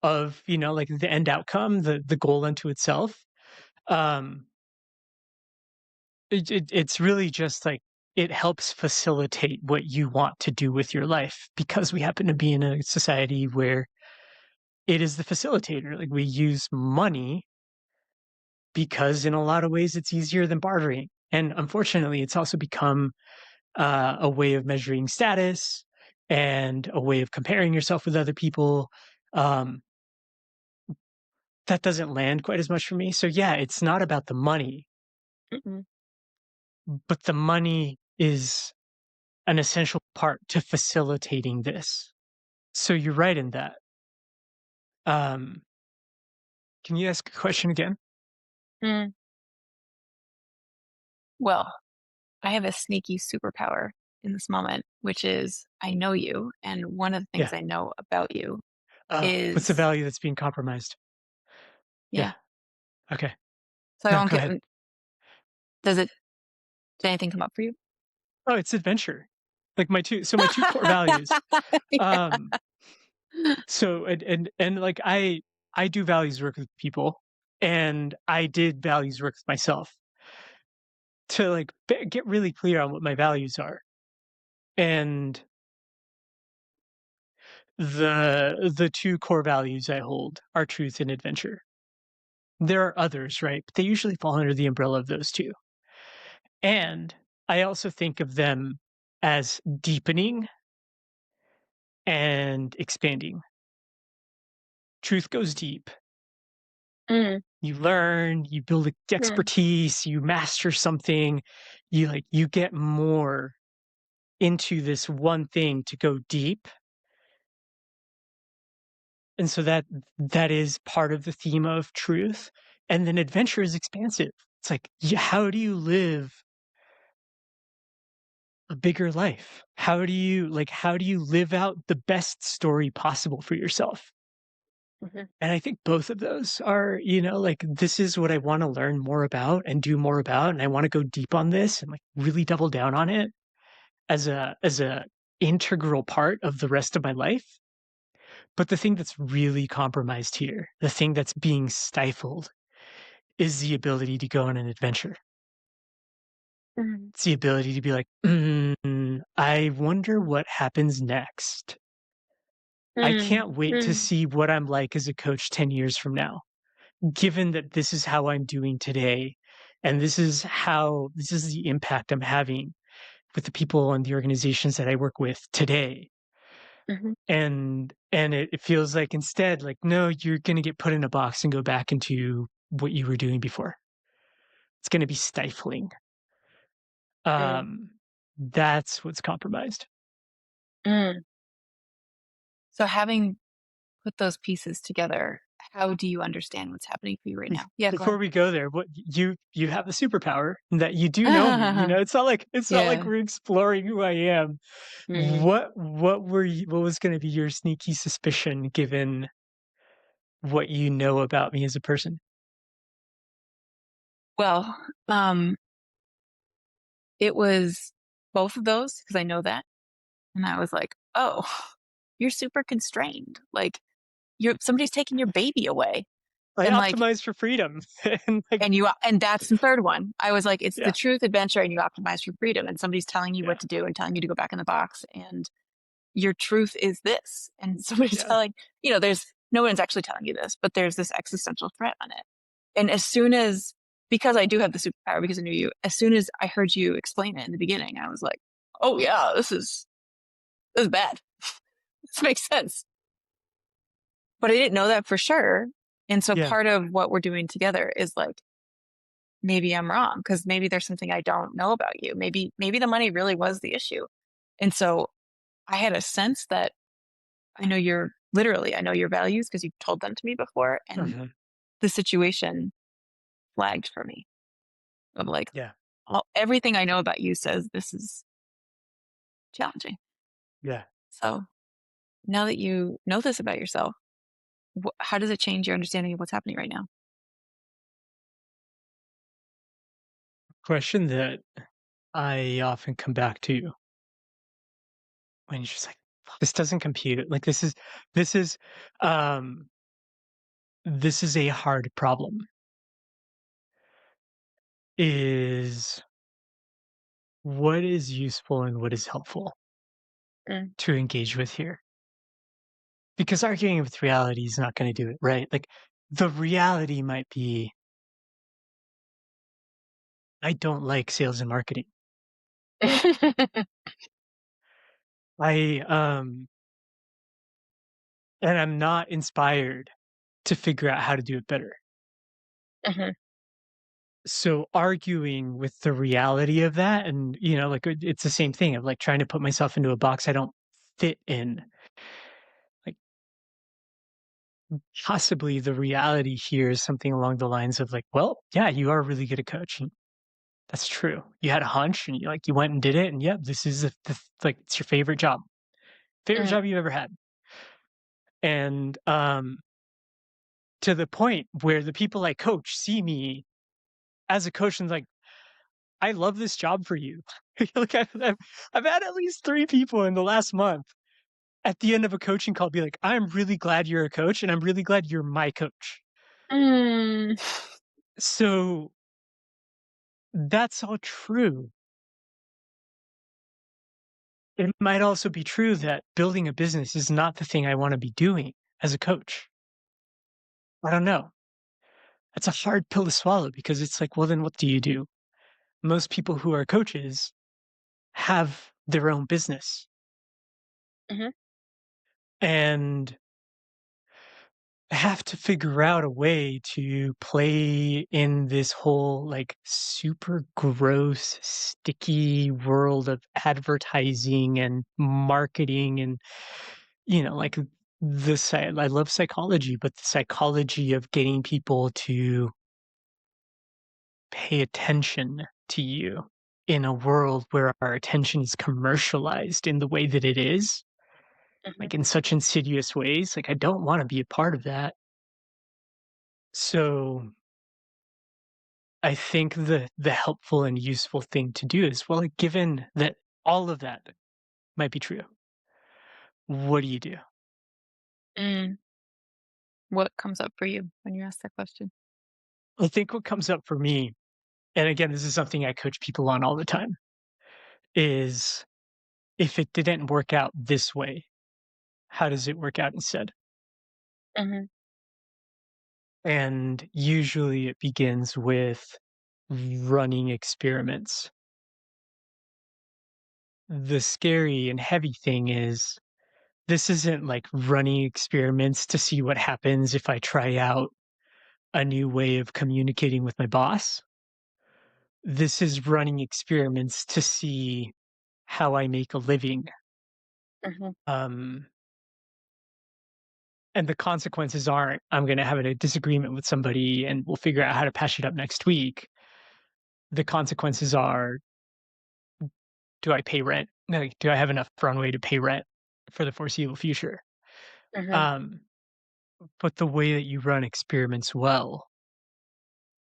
of, like, the end outcome, the goal unto itself. Um, it's really just, like, it helps facilitate what you want to do with your life because we happen to be in a society where it is the facilitator. Like, we use money because in a lot of ways it's easier than bartering. And unfortunately, it's also become a way of measuring status and a way of comparing yourself with other people. Um, that doesn't land quite as much for me. So, yeah, it's not about the money, Mm-mm. but the money is an essential part to facilitating this. So, you're right in that. Um, can you ask a question again? Mm. Well, I have a sneaky superpower in this moment, which is I know you. And one of the things Yeah. I know about you What's the is, value that's being compromised? yeah. Yeah. Okay. So I No, won't go get, ahead. does it, did anything come up for you? Oh, it's adventure. Like, my 2 core values. Yeah. Um, so and, like, I do values work with people, and I did values work with myself to, like, get really clear on what my values are. And the 2 core values I hold are truth and adventure. There are others, right? But they usually fall under the umbrella of those 2. And I also think of them as deepening and expanding. Truth goes deep. Mm, You learn, you build mm, expertise, you master something, you get more into this one thing to go deep. And so that is part of the theme of truth. And then adventure is expansive. It's like, how do you live a bigger life? How do you live out the best story possible for yourself? Mhm. And I think both of those are, like, this is what I wanna learn more about and do more about, and I wanna go deep on this and, like, really double down on it as a integral part of the rest of my life. But the thing that's really compromised here, the thing that's being stifled, is the ability to go on an adventure. Mhm. It's the ability to be like, I wonder what happens next. I Mm, can't wait to mm, see what I'm like as a coach 10 years from now, given that this is how I'm doing today, and this is the impact I'm having with the people and the organizations that I work with today. mhm, And it feels like instead, like, no, you're gonna get put in a box and go back into what you were doing before. It's gonna be stifling. mm, Um, that's what's compromised. mm. So having put those pieces together, how do you understand what's happening for you right now? Yeah, go Before ahead. we go there, what you have the superpower that you do know me, it's not like Yeah. we're exploring who I am. Mhm. What was gonna be your sneaky suspicion given what you know about me as a person? Well, it was both of those because I know that, and I was like, "Oh, you're super constrained. Like, you're somebody's taking your baby away." I And, like, optimize for freedom and, like, and that's the third one. I was like, "It's the yeah, truth, adventure, and you optimize for freedom," and somebody's telling you yeah, what to do and telling you to go back in the box, and your truth is this. And somebody's yeah, telling there's no one's actually telling you this, but there's this existential threat on it. And as soon as because I do have the superpower because I knew you, as soon as I heard you explain it in the beginning, I was like, "Oh yeah, this is bad. This makes sense." But I didn't know that for sure. And so yeah, part of what we're doing together is like, maybe I'm wrong because maybe there's something I don't know about you. Maybe the money really was the issue. And so I had a sense that I know your values because you've told them to me before. And mhm, the situation flagged for me of like, yeah, everything I know about you says this is challenging. yeah. So now that you know this about yourself, how does it change your understanding of what's happening right now? Question that I often come back to when you're just like, "Fuck, this doesn't compute." Like, this is, um, this is a hard problem, is what is useful and what is helpful Mm, to engage with here? Because arguing with reality is not gonna do it, right? Like, the reality might be, I don't like sales and marketing. I, and I'm not inspired to figure out how to do it better. mhm, So arguing with the reality of that and, like, it's the same thing of, like, trying to put myself into a box I don't fit in. Like, possibly the reality here is something along the lines of like, "Well, yeah, you are really good at coaching. That's true. You had a hunch and you went and did it, and, yep, this is like, it's your favorite job. Favorite mm, job you've ever had." And, to the point where the people I coach see me as a coach and like, "I love this job for you." Like, I've had at least 3 people in the last month at the end of a coaching call be like, "I'm really glad you're a coach, and I'm really glad you're my coach." mm, So, that's all true. It might also be true that building a business is not the thing I wanna be doing as a coach. I don't know. That's a hard pill to swallow because it's like, well, then what do you do? Most people who are coaches have their own business, mhm, and have to figure out a way to play in this whole, like, super gross, sticky world of advertising and marketing and, like, I love psychology, but the psychology of getting people to pay attention to you in a world where our attention is commercialized in the way that it is. Mhm. like in such insidious ways. Like I don't want to be a part of that. So I think the helpful and useful thing to do is, well, like, given that all of that might be true, what do you do? Mm. What comes up for you when you ask that question? I think what comes up for me, and again, this is something I coach people on all the time, is if it didn't work out this way, how does it work out instead? Mhm. And usually it begins with running experiments. The scary and heavy thing is this isn't like running experiments to see what happens if I try out a new way of communicating with my boss. This is running experiments to see how I make a living. Mhm. Um, and the consequences aren't I'm going to have a disagreement with somebody and we'll figure out how to patch it up next week. The consequences are, do I pay rent? Like, do I have enough runway to pay rent for the foreseeable future? Mhm. Um, but the way that you run experiments well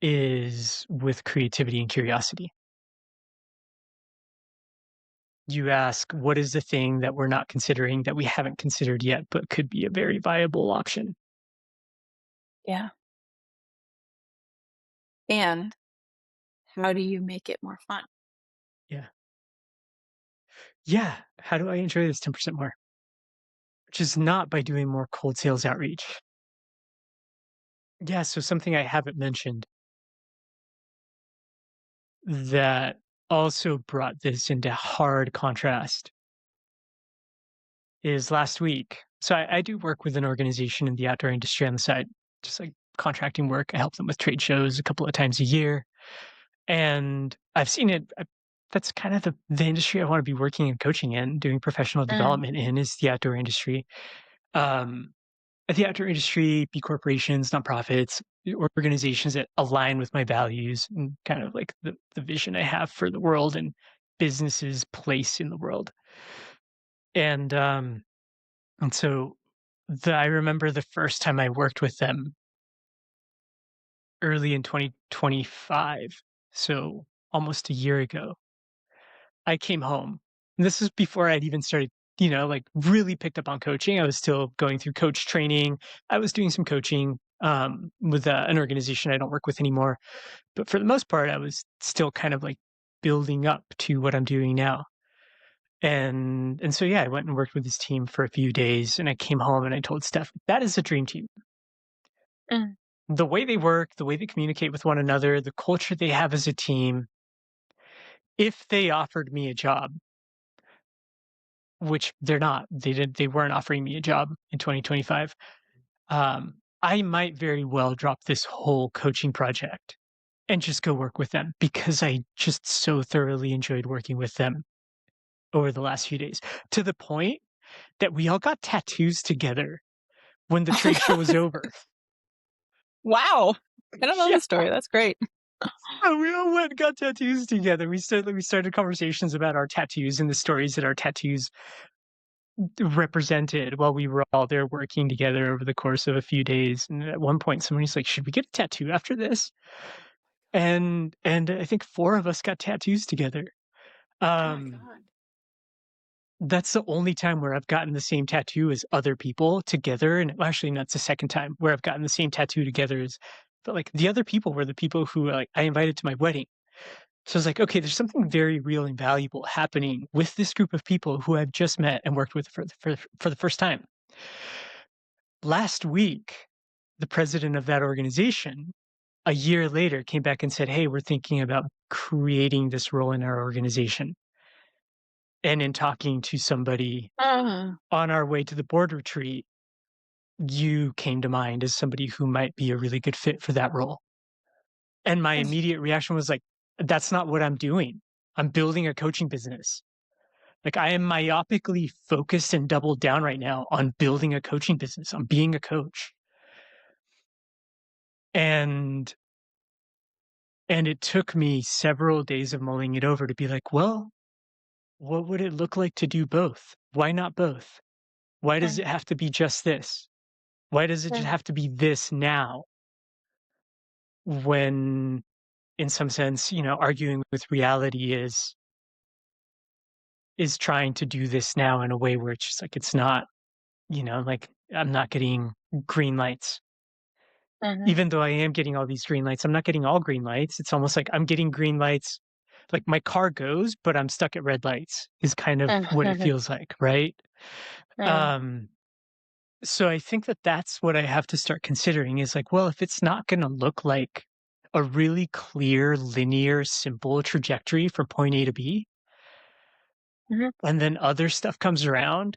is with creativity and curiosity. You ask, what is the thing that we're not considering that we haven't considered yet, but could be a very viable option? Yeah. And how do you make it more fun? Yeah. Yeah. How do I enjoy this 10% more? Which is not by doing more cold sales outreach. Yeah. So, something I haven't mentioned that also brought this into hard contrast is last week. So, I do work with an organization in the outdoor industry on the side, just like contracting work. I help them with trade shows a couple of times a year. And I've seen it that's kind of the industry I wanna be working and coaching in, doing professional Mm. development in is the outdoor industry. Um, the outdoor industry, B corporations, nonprofits, organizations that align with my values and kind of like the vision I have for the world and businesses' place in the world. And, um, and so I remember the first time I worked with them early in 2025, so almost a year ago. I came home. And this is before I'd even started, like really picked up on coaching. I was still going through coach training. I was doing some coaching with an organization I don't work with anymore. But for the most part, I was still kind of like building up to what I'm doing now. And so yeah, I went and worked with this team for a few days, and I came home and I told Steph that is a dream team. Mm. The way they work, the way they communicate with one another, the culture they have as a team. If they offered me a job, which they're not. They weren't offering me a job in 2025. I might very well drop this whole coaching project and just go work with them because I just so thoroughly enjoyed working with them over the last few days, to the point that we all got tattoos together when the Oh my trade show was god. over. Wow. I don't know Yeah, the story. That's great. we all went and got tattoos together. We started conversations about our tattoos and the stories that our tattoos represented while we were all there working together over the course of a few days. And at one point, somebody's like, "Should we get a tattoo after this?" And I think four of us got tattoos together. Oh my Um, god. that's the only time where I've gotten the same tattoo as other people together, and well, actually, that's the second time where I've gotten the same tattoo together as. But like the other people were the people who like I invited to my wedding. So I was like, okay, there's something very real and valuable happening with this group of people who I've just met and worked with for the first time. Last week, the president of that organization, a year later, came back and said, "Hey, we're thinking about creating this role in our organization." And in talking to somebody Ah. on our way to the board retreat, you came to mind as somebody who might be a really good fit for that role. And my immediate reaction was like, that's not what I'm doing. I'm building a coaching business. Like I am myopically focused and doubled down right now on building a coaching business, on being a coach. And And it took me several days of mulling it over to be like, well, what would it look like to do both? Why not both? Why does mm, it have to be just this? Why does it just mm, have to be this now when, in some sense, arguing with reality is trying to do this now in a way where it's just like it's not, like I'm not getting green lights. mhm, Even though I am getting all these green lights, I'm not getting all green lights. It's almost like I'm getting green lights, like my car goes, but I'm stuck at red lights is kind of what it mm, feels like, right? mm, Um, so I think that that's what I have to start considering is like, well, if it's not going to look like a really clear, linear, simple trajectory from point A to B, mhm, and then other stuff comes around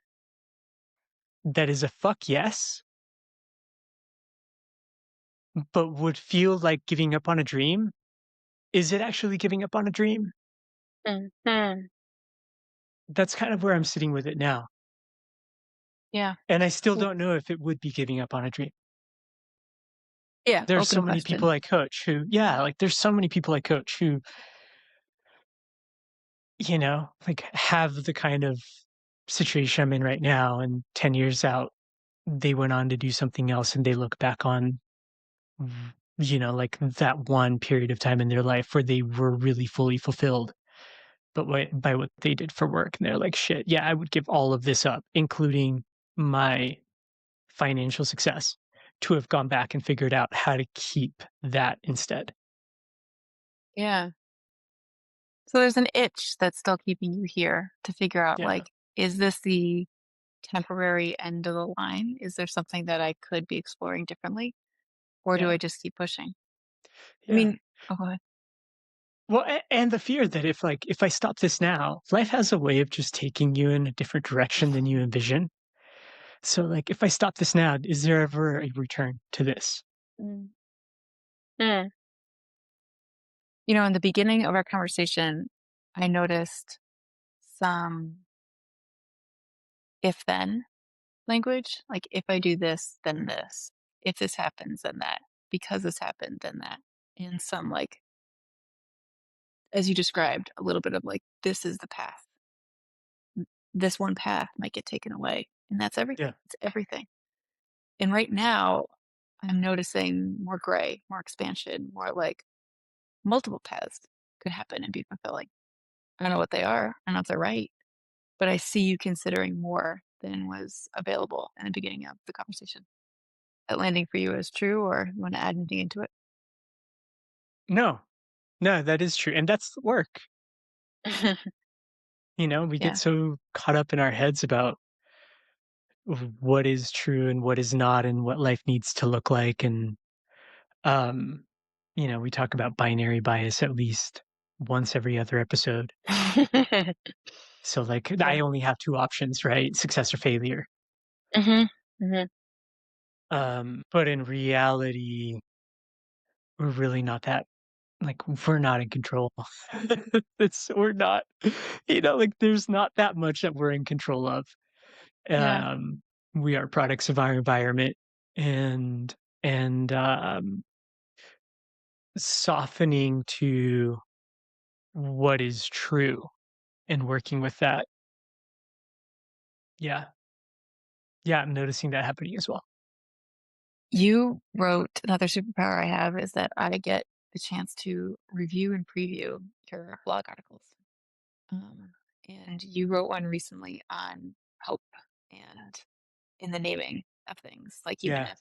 that is a fuck yes, but would feel like giving up on a dream, is it actually giving up on a dream? mm, mm. That's kind of where I'm sitting with it now. Yeah. And I still W don't know if it would be giving up on a dream. yeah, There's open so many people question. I coach who, yeah, like there's so many people I coach who, like have the kind of situation I'm in right now. And 10 years out, they went on to do something else and they look back on, like that one period of time in their life where they were really fully fulfilled. But by what they did for work, and they're like, shit, yeah, I would give all of this up, including my financial success, to have gone back and figured out how to keep that instead. Yeah. So there's an itch that's still keeping you here to figure out, Yeah, like, is this the temporary end of the line? Is there something that I could be exploring differently? Or do yeah, I just keep pushing? I yeah. mean, oh, go ahead. Well, and the fear that if I stop this now, life has a way of just taking you in a different direction than you envision. So, like, if I stop this now, is there ever a return to this? Mm. Mm. In the beginning of our conversation, I noticed some if then language, like if I do this, then this. If this happens, then that. Because this happened, then that. And some, like, as you described, a little bit of like, this is the path. This one path might get taken away. And that's everything. Yeah. It's everything. And right now, I'm noticing more gray, more expansion, more like multiple paths could happen and be fulfilling. I don't know what they are. I don't know if they're right, but I see you considering more than was available in the beginning of the conversation. That landing for you is true, or you want to add anything into it? No, no, that is true. And that's the work. We get Yeah. so caught up in our heads about what is true and what is not and what life needs to look like. And, um, we talk about binary bias at least once every other episode. So, like, I Yeah. only have two options, right? Success or failure. Mhm. Mhm. But in reality, we're really not that, like, we're not in control. We're not, like, there's not that much that we're in control of. Yeah. Um, we are products of our environment and, and softening to what is true and working with that. Yeah. Yeah. I'm noticing that happening as well. You wrote another superpower I have is that I get the chance to review and preview your blog articles. Um, and you wrote one recently on hope and in the naming of things. Like, even Yeah. if,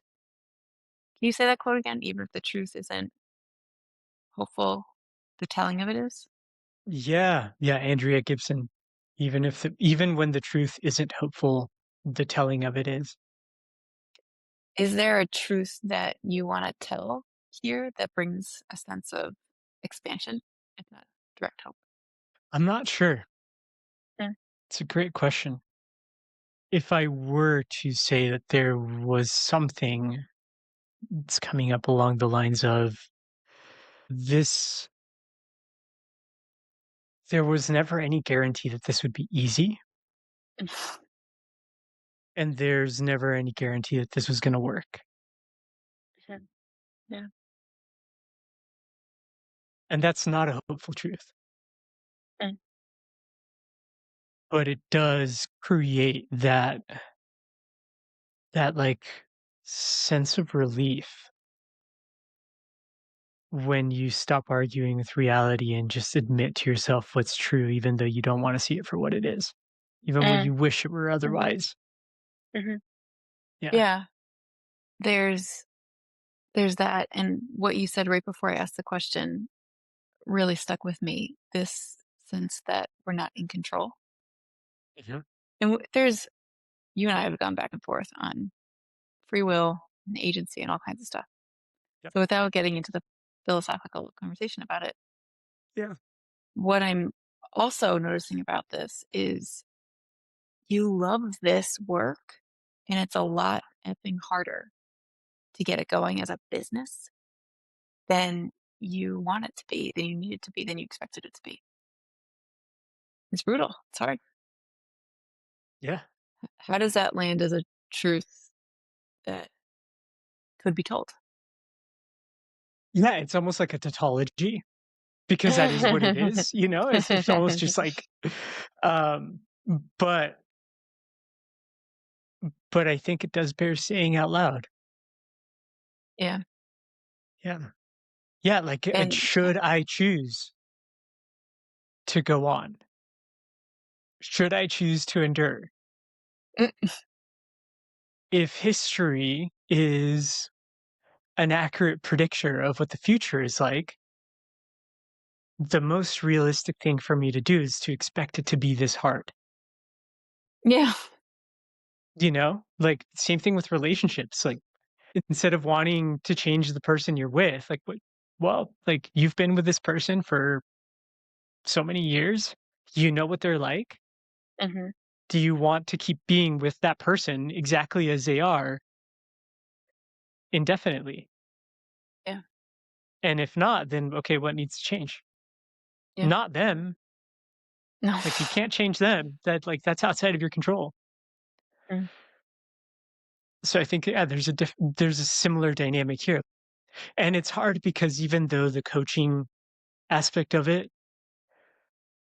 can you say that quote again? Even if the truth isn't hopeful, the telling of it is? Yeah, yeah, Andrea Gibson. Even when the truth isn't hopeful, the telling of it is. Is there a truth that you want to tell here that brings a sense of expansion, if not direct hope? I'm not sure. Mm. It's a great question. If I were to say that there was something that's coming up along the lines of this, there was never any guarantee that this would be easy, and there's never any guarantee that this was going to work. Mhm. Yeah. And that's not a hopeful truth, Mm. but it does create that. that, like, sense of relief when you stop arguing with reality and just admit to yourself what's true, even though you don't wanna see it for what it is, even when Mm, you wish it were mhm, otherwise. mhm. Yeah. Yeah, there's there's that, and what you said right before I asked the question really stuck with me, this sense that we're not in control. Mhm. And there's you and I have gone back and forth on free will and agency and all kinds of stuff. Yep. So without getting into the philosophical conversation about it, Yeah. what I'm also noticing about this is you love this work and it's a lot effing harder to get it going as a business than you want it to be, than you need it to be, than you expected it to be. It's brutal. It's hard. Yeah. How does that land as a truth that could be told? Yeah, it's almost like a tautology because that is what it is, It's almost just like, um, but but I think it does bear saying out loud. Yeah. Yeah. Yeah, like, And should I choose to go on? Should I choose to endure? mm, If history is an accurate predictor of what the future is like, the most realistic thing for me to do is to expect it to be this hard, yeah. you know? Like, same thing with relationships, like, instead of wanting to change the person you're with, like, what well, like, you've been with this person for so many years, you know what they're like. Mhm. Do you want to keep being with that person exactly as they are indefinitely? Yeah. And if not, then, okay, what needs to change? Yeah. Not them. No. Like, you can't change them. That's outside of your control. Mm, So I think, yeah, there's a similar dynamic here. And it's hard because even though the coaching aspect of it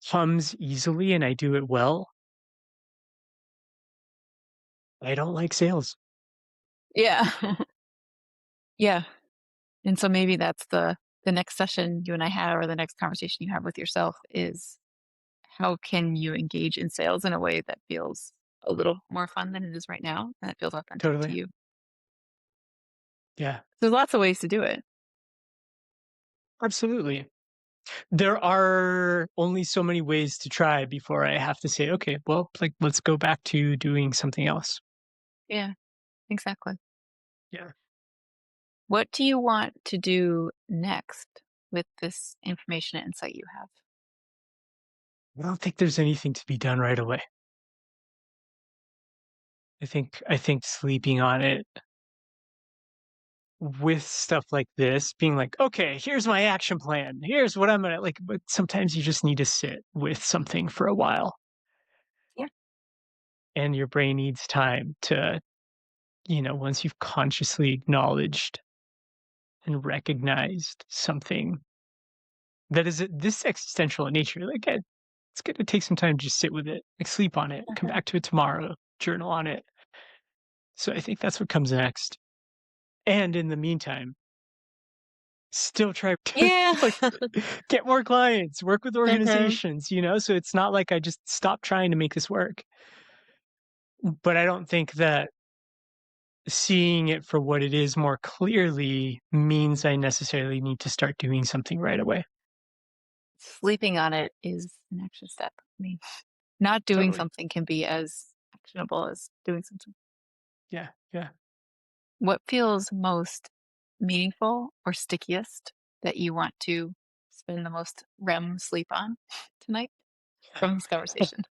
comes easily and I do it well, I don't like sales. yeah. Yeah. And so maybe that's the next session you and I have or the next conversation you have with yourself is how can you engage in sales in a way that feels a little more fun than it is right now and that feels authentic to Totally. you? Yeah, There's lots of ways to do it. absolutely. There are only so many ways to try before I have to say, okay, well, like, let's go back to doing something else. Yeah, exactly. Yeah. What do you want to do next with this information and insight you have? I don't think there's anything to be done right away. I think sleeping on it with stuff like this, being like, okay, here's my action plan. Here's what I'm gonna like. But sometimes you just need to sit with something for a while, Yeah. and your brain needs time to, once you've consciously acknowledged and recognized something that is this existential in nature, like it's gonna take some time to just sit with it, like sleep on it, come Mhm. back to it tomorrow, journal on it. So I think that's what comes next. And in the meantime, still try to, Yeah. like, get more clients, work with Mhm. organizations, so it's not like I just stopped trying to make this work. But I don't think that seeing it for what it is more clearly means I necessarily need to start doing something right away. Sleeping on it is an extra step. I mean, not doing Totally. something can be as actionable as doing something. Yeah, yeah. What feels most meaningful or stickiest that you want to spend the most REM sleep on tonight from this conversation?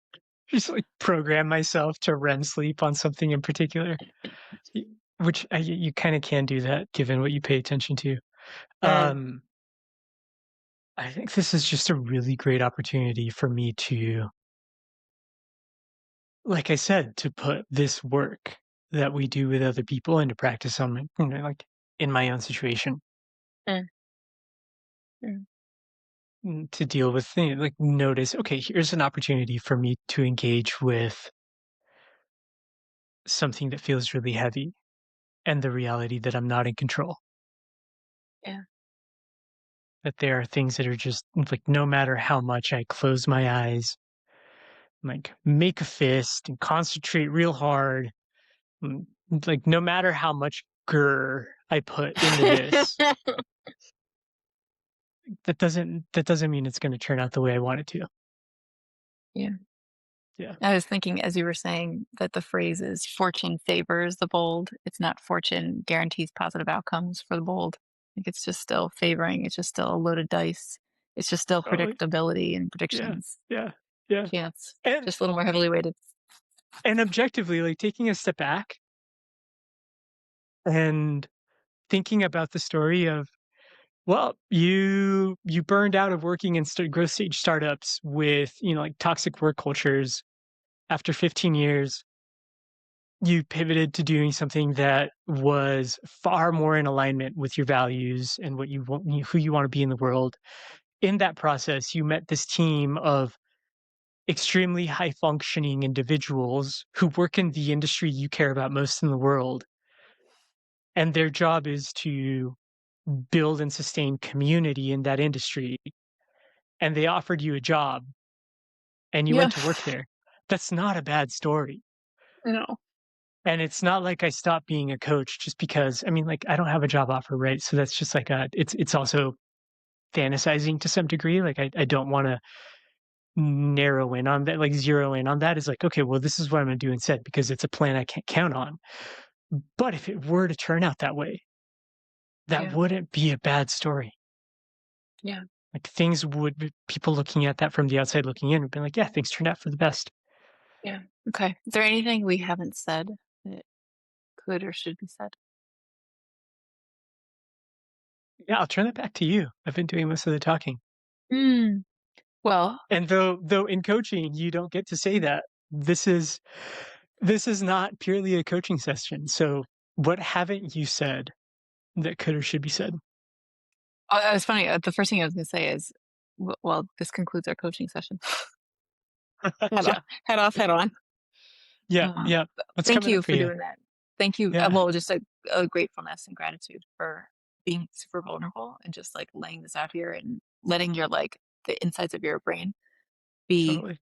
Just, like, program myself to REM sleep on something in particular, y which you kinda can do that given what you pay attention to. Mm, Um, I think this is just a really great opportunity for me to, like I said, to put this work that we do with other people into practice on my, like, in my own situation, mm, mm. to deal with things like notice, okay, here's an opportunity for me to engage with something that feels really heavy and the reality that I'm not in control. Yeah. That there are things that are just like no matter how much I close my eyes, like make a fist and concentrate real hard, mm, like no matter how much grr I put into this, that doesn't mean it's going to turn out the way I want it to. Yeah. Yeah. I was thinking as you were saying that the phrase is "fortune favors the bold." It's not fortune guarantees positive outcomes for the bold. Like, it's just still favoring, it's just still a loaded dice. It's just still Totally. predictability and Yeah. predictions, Yeah. Yeah. chance, And just a little more heavily weighted. objectively, like taking a step back and thinking about the story of, well, you burned out of working in growth stage startups with, like toxic work cultures. After 15 years, you pivoted to doing something that was far more in alignment with your values and what you want, who you want to be in the world. In that process, you met this team of extremely high functioning individuals who work in the industry you care about most in the world. And their job is to build and sustain community in that industry. And they offered you a job and you Yeah. went to work there. That's not a bad story. No. And it's not like I stopped being a coach just because, I mean, like, I don't have a job offer, right? So that's just like it's also fantasizing to some degree. Like, I don't want to narrow in on that, like zero in on that. Is like, okay, well, this is what I'm going to do instead because it's a plan I can't count on. But if it were to turn out that way, that Yeah. wouldn't be a bad story. Yeah. Like things would be, people looking at that from the outside looking in would be like, yeah, things turned out for the best. Yeah. Okay. Is there anything we haven't said that could or should be said? Yeah, I'll turn it back to you. I've been doing most of the talking. Mm. Well, And though in coaching you don't get to say that, this is this is not purely a coaching session. So what haven't you said that could or should be said? it's funny. The first thing I was going to say is, well, this concludes our coaching session. Head off, Yeah, head off, head on. yeah, Uh, yeah. What's Thank coming you up for for you? doing that. Thank you. Yeah, Well, just a gratefulness and gratitude for being super vulnerable and just like laying this out here and letting your like the insides of your brain be totally.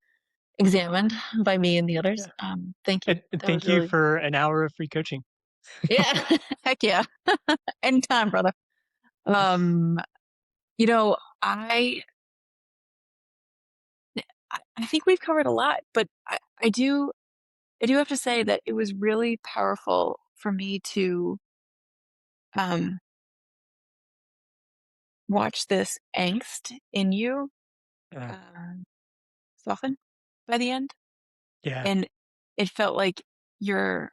examined by me and the others. Yeah. Thank you. And That was thank you really, for an hour of free coaching. yeah. Heck yeah. Anytime, brother. Um, you know, I I think we've covered a lot, but I do have to say that it was really powerful for me to um watch this angst in you Uh, um soften by the end. yeah. And it felt like your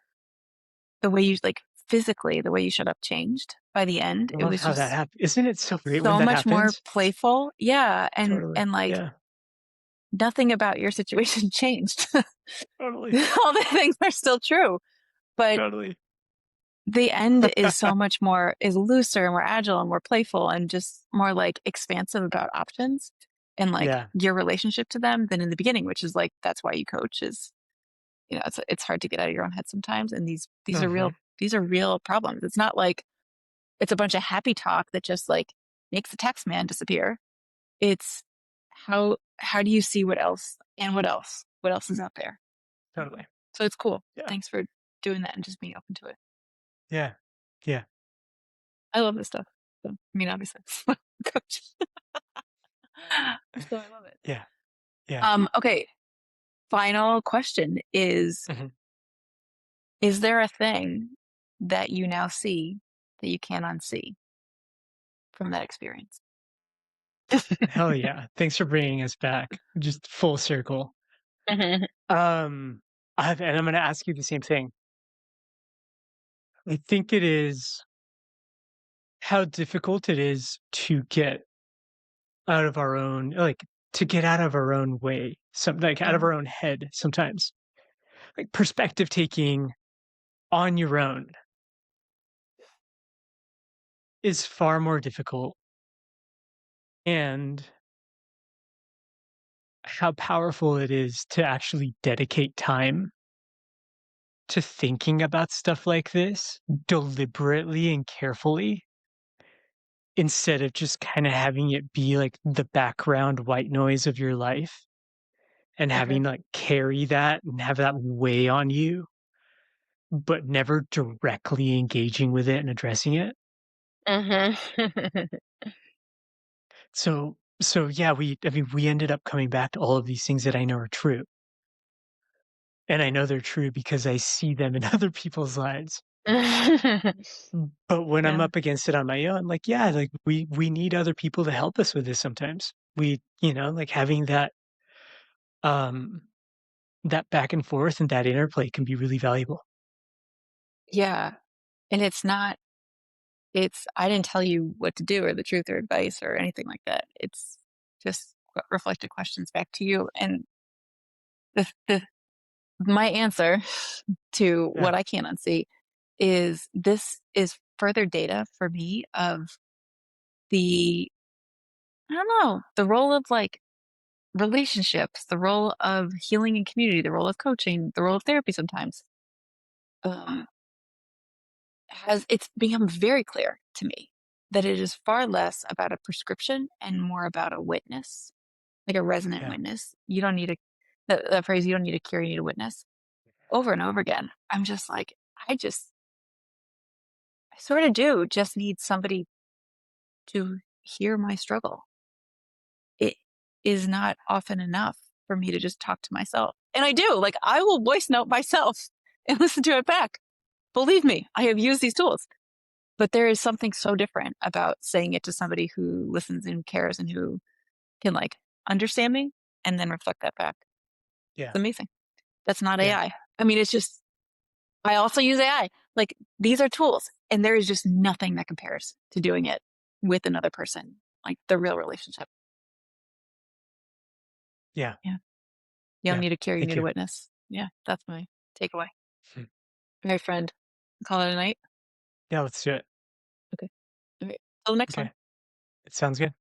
the way you like physically, the way you shut up changed by the end. I It love was how that just happens. Isn't it so great when so that much more happens? playful. Yeah. Totally. And like Yeah. nothing about your situation changed. Totally. All the things are still true. But Totally. the end is so much more is looser and more agile and more playful and just more like expansive about options and like Yeah. your relationship to them than in the beginning, which is like that's why you coach is it's hard to get out of your own head sometimes. And Mhm. these are real problems. It's not like it's a bunch of happy talk that just like makes the tax man disappear. It's how do you see what else is out there. Totally. So it's cool. Yeah. Thanks for doing that and just being open to it. Yeah. Yeah. I love this stuff. So, I mean, obviously, coach. So I love it. Yeah. Yeah. Okay. Final question Mhm. is there a thing that you now see that you can't unsee from that experience? Hell yeah. Thanks for bringing us back. Just full circle. Mhm. Um, and I'm gonna ask you the same thing. I think it is how difficult it is to get out of our own, like, to get out of our own way, like, out of Yeah. our own head sometimes. Like, perspective taking on your own is far more difficult, and how powerful it is to actually dedicate time to thinking about stuff like this deliberately and carefully instead of just kinda having it be, like, the background white noise of your life and Mhm. having, like, carry that and have that weigh on you, but never directly engaging with it and addressing it. Mhm. So, yeah, we ended up coming back to all of these things that I know are true, and I know they're true because I see them in other people's lives. But when I'm Yeah. up against it on my own, like, yeah, like, we need other people to help us with this sometimes. Like, having um, that back and forth and that interplay can be really valuable. Yeah, and it's I didn't tell you what to do or the truth or advice or anything like that. It's just reflected questions back to you, and the my answer to Yeah, what I can't unsee is this is further data for me of the I don't know, the role of, like, relationships, the role of healing and community, the role of coaching, the role of therapy sometimes, um, has it's become very clear to me that it is far less about a prescription and more about a witness, like a resonant yeah, witness. You don't need a that phrase, "You don't need a cure, you need a witness." Over and over again, I'm just like, I sorta do just need somebody to hear my struggle. It is not often enough for me to just talk to myself, and I do, like, I will voice note myself and listen to it back. Believe me, I have used these tools, but there is something so different about saying it to somebody who listens and cares and who can, like, understand me and then reflect that back. yeah, It's amazing. That's not yeah, AI. I mean, it's just I also use AI. Like, these are tools, and there is just nothing that compares to doing it with another person, like, the real relationship. yeah, Yeah. You don't yeah. need a cure, you Thank need a you. witness. Yeah, that's my takeaway. Hmm. Alright, friend. Call it a night? Yeah, let's do it. Okay. Alright. Till the next one. Okay, it sounds good.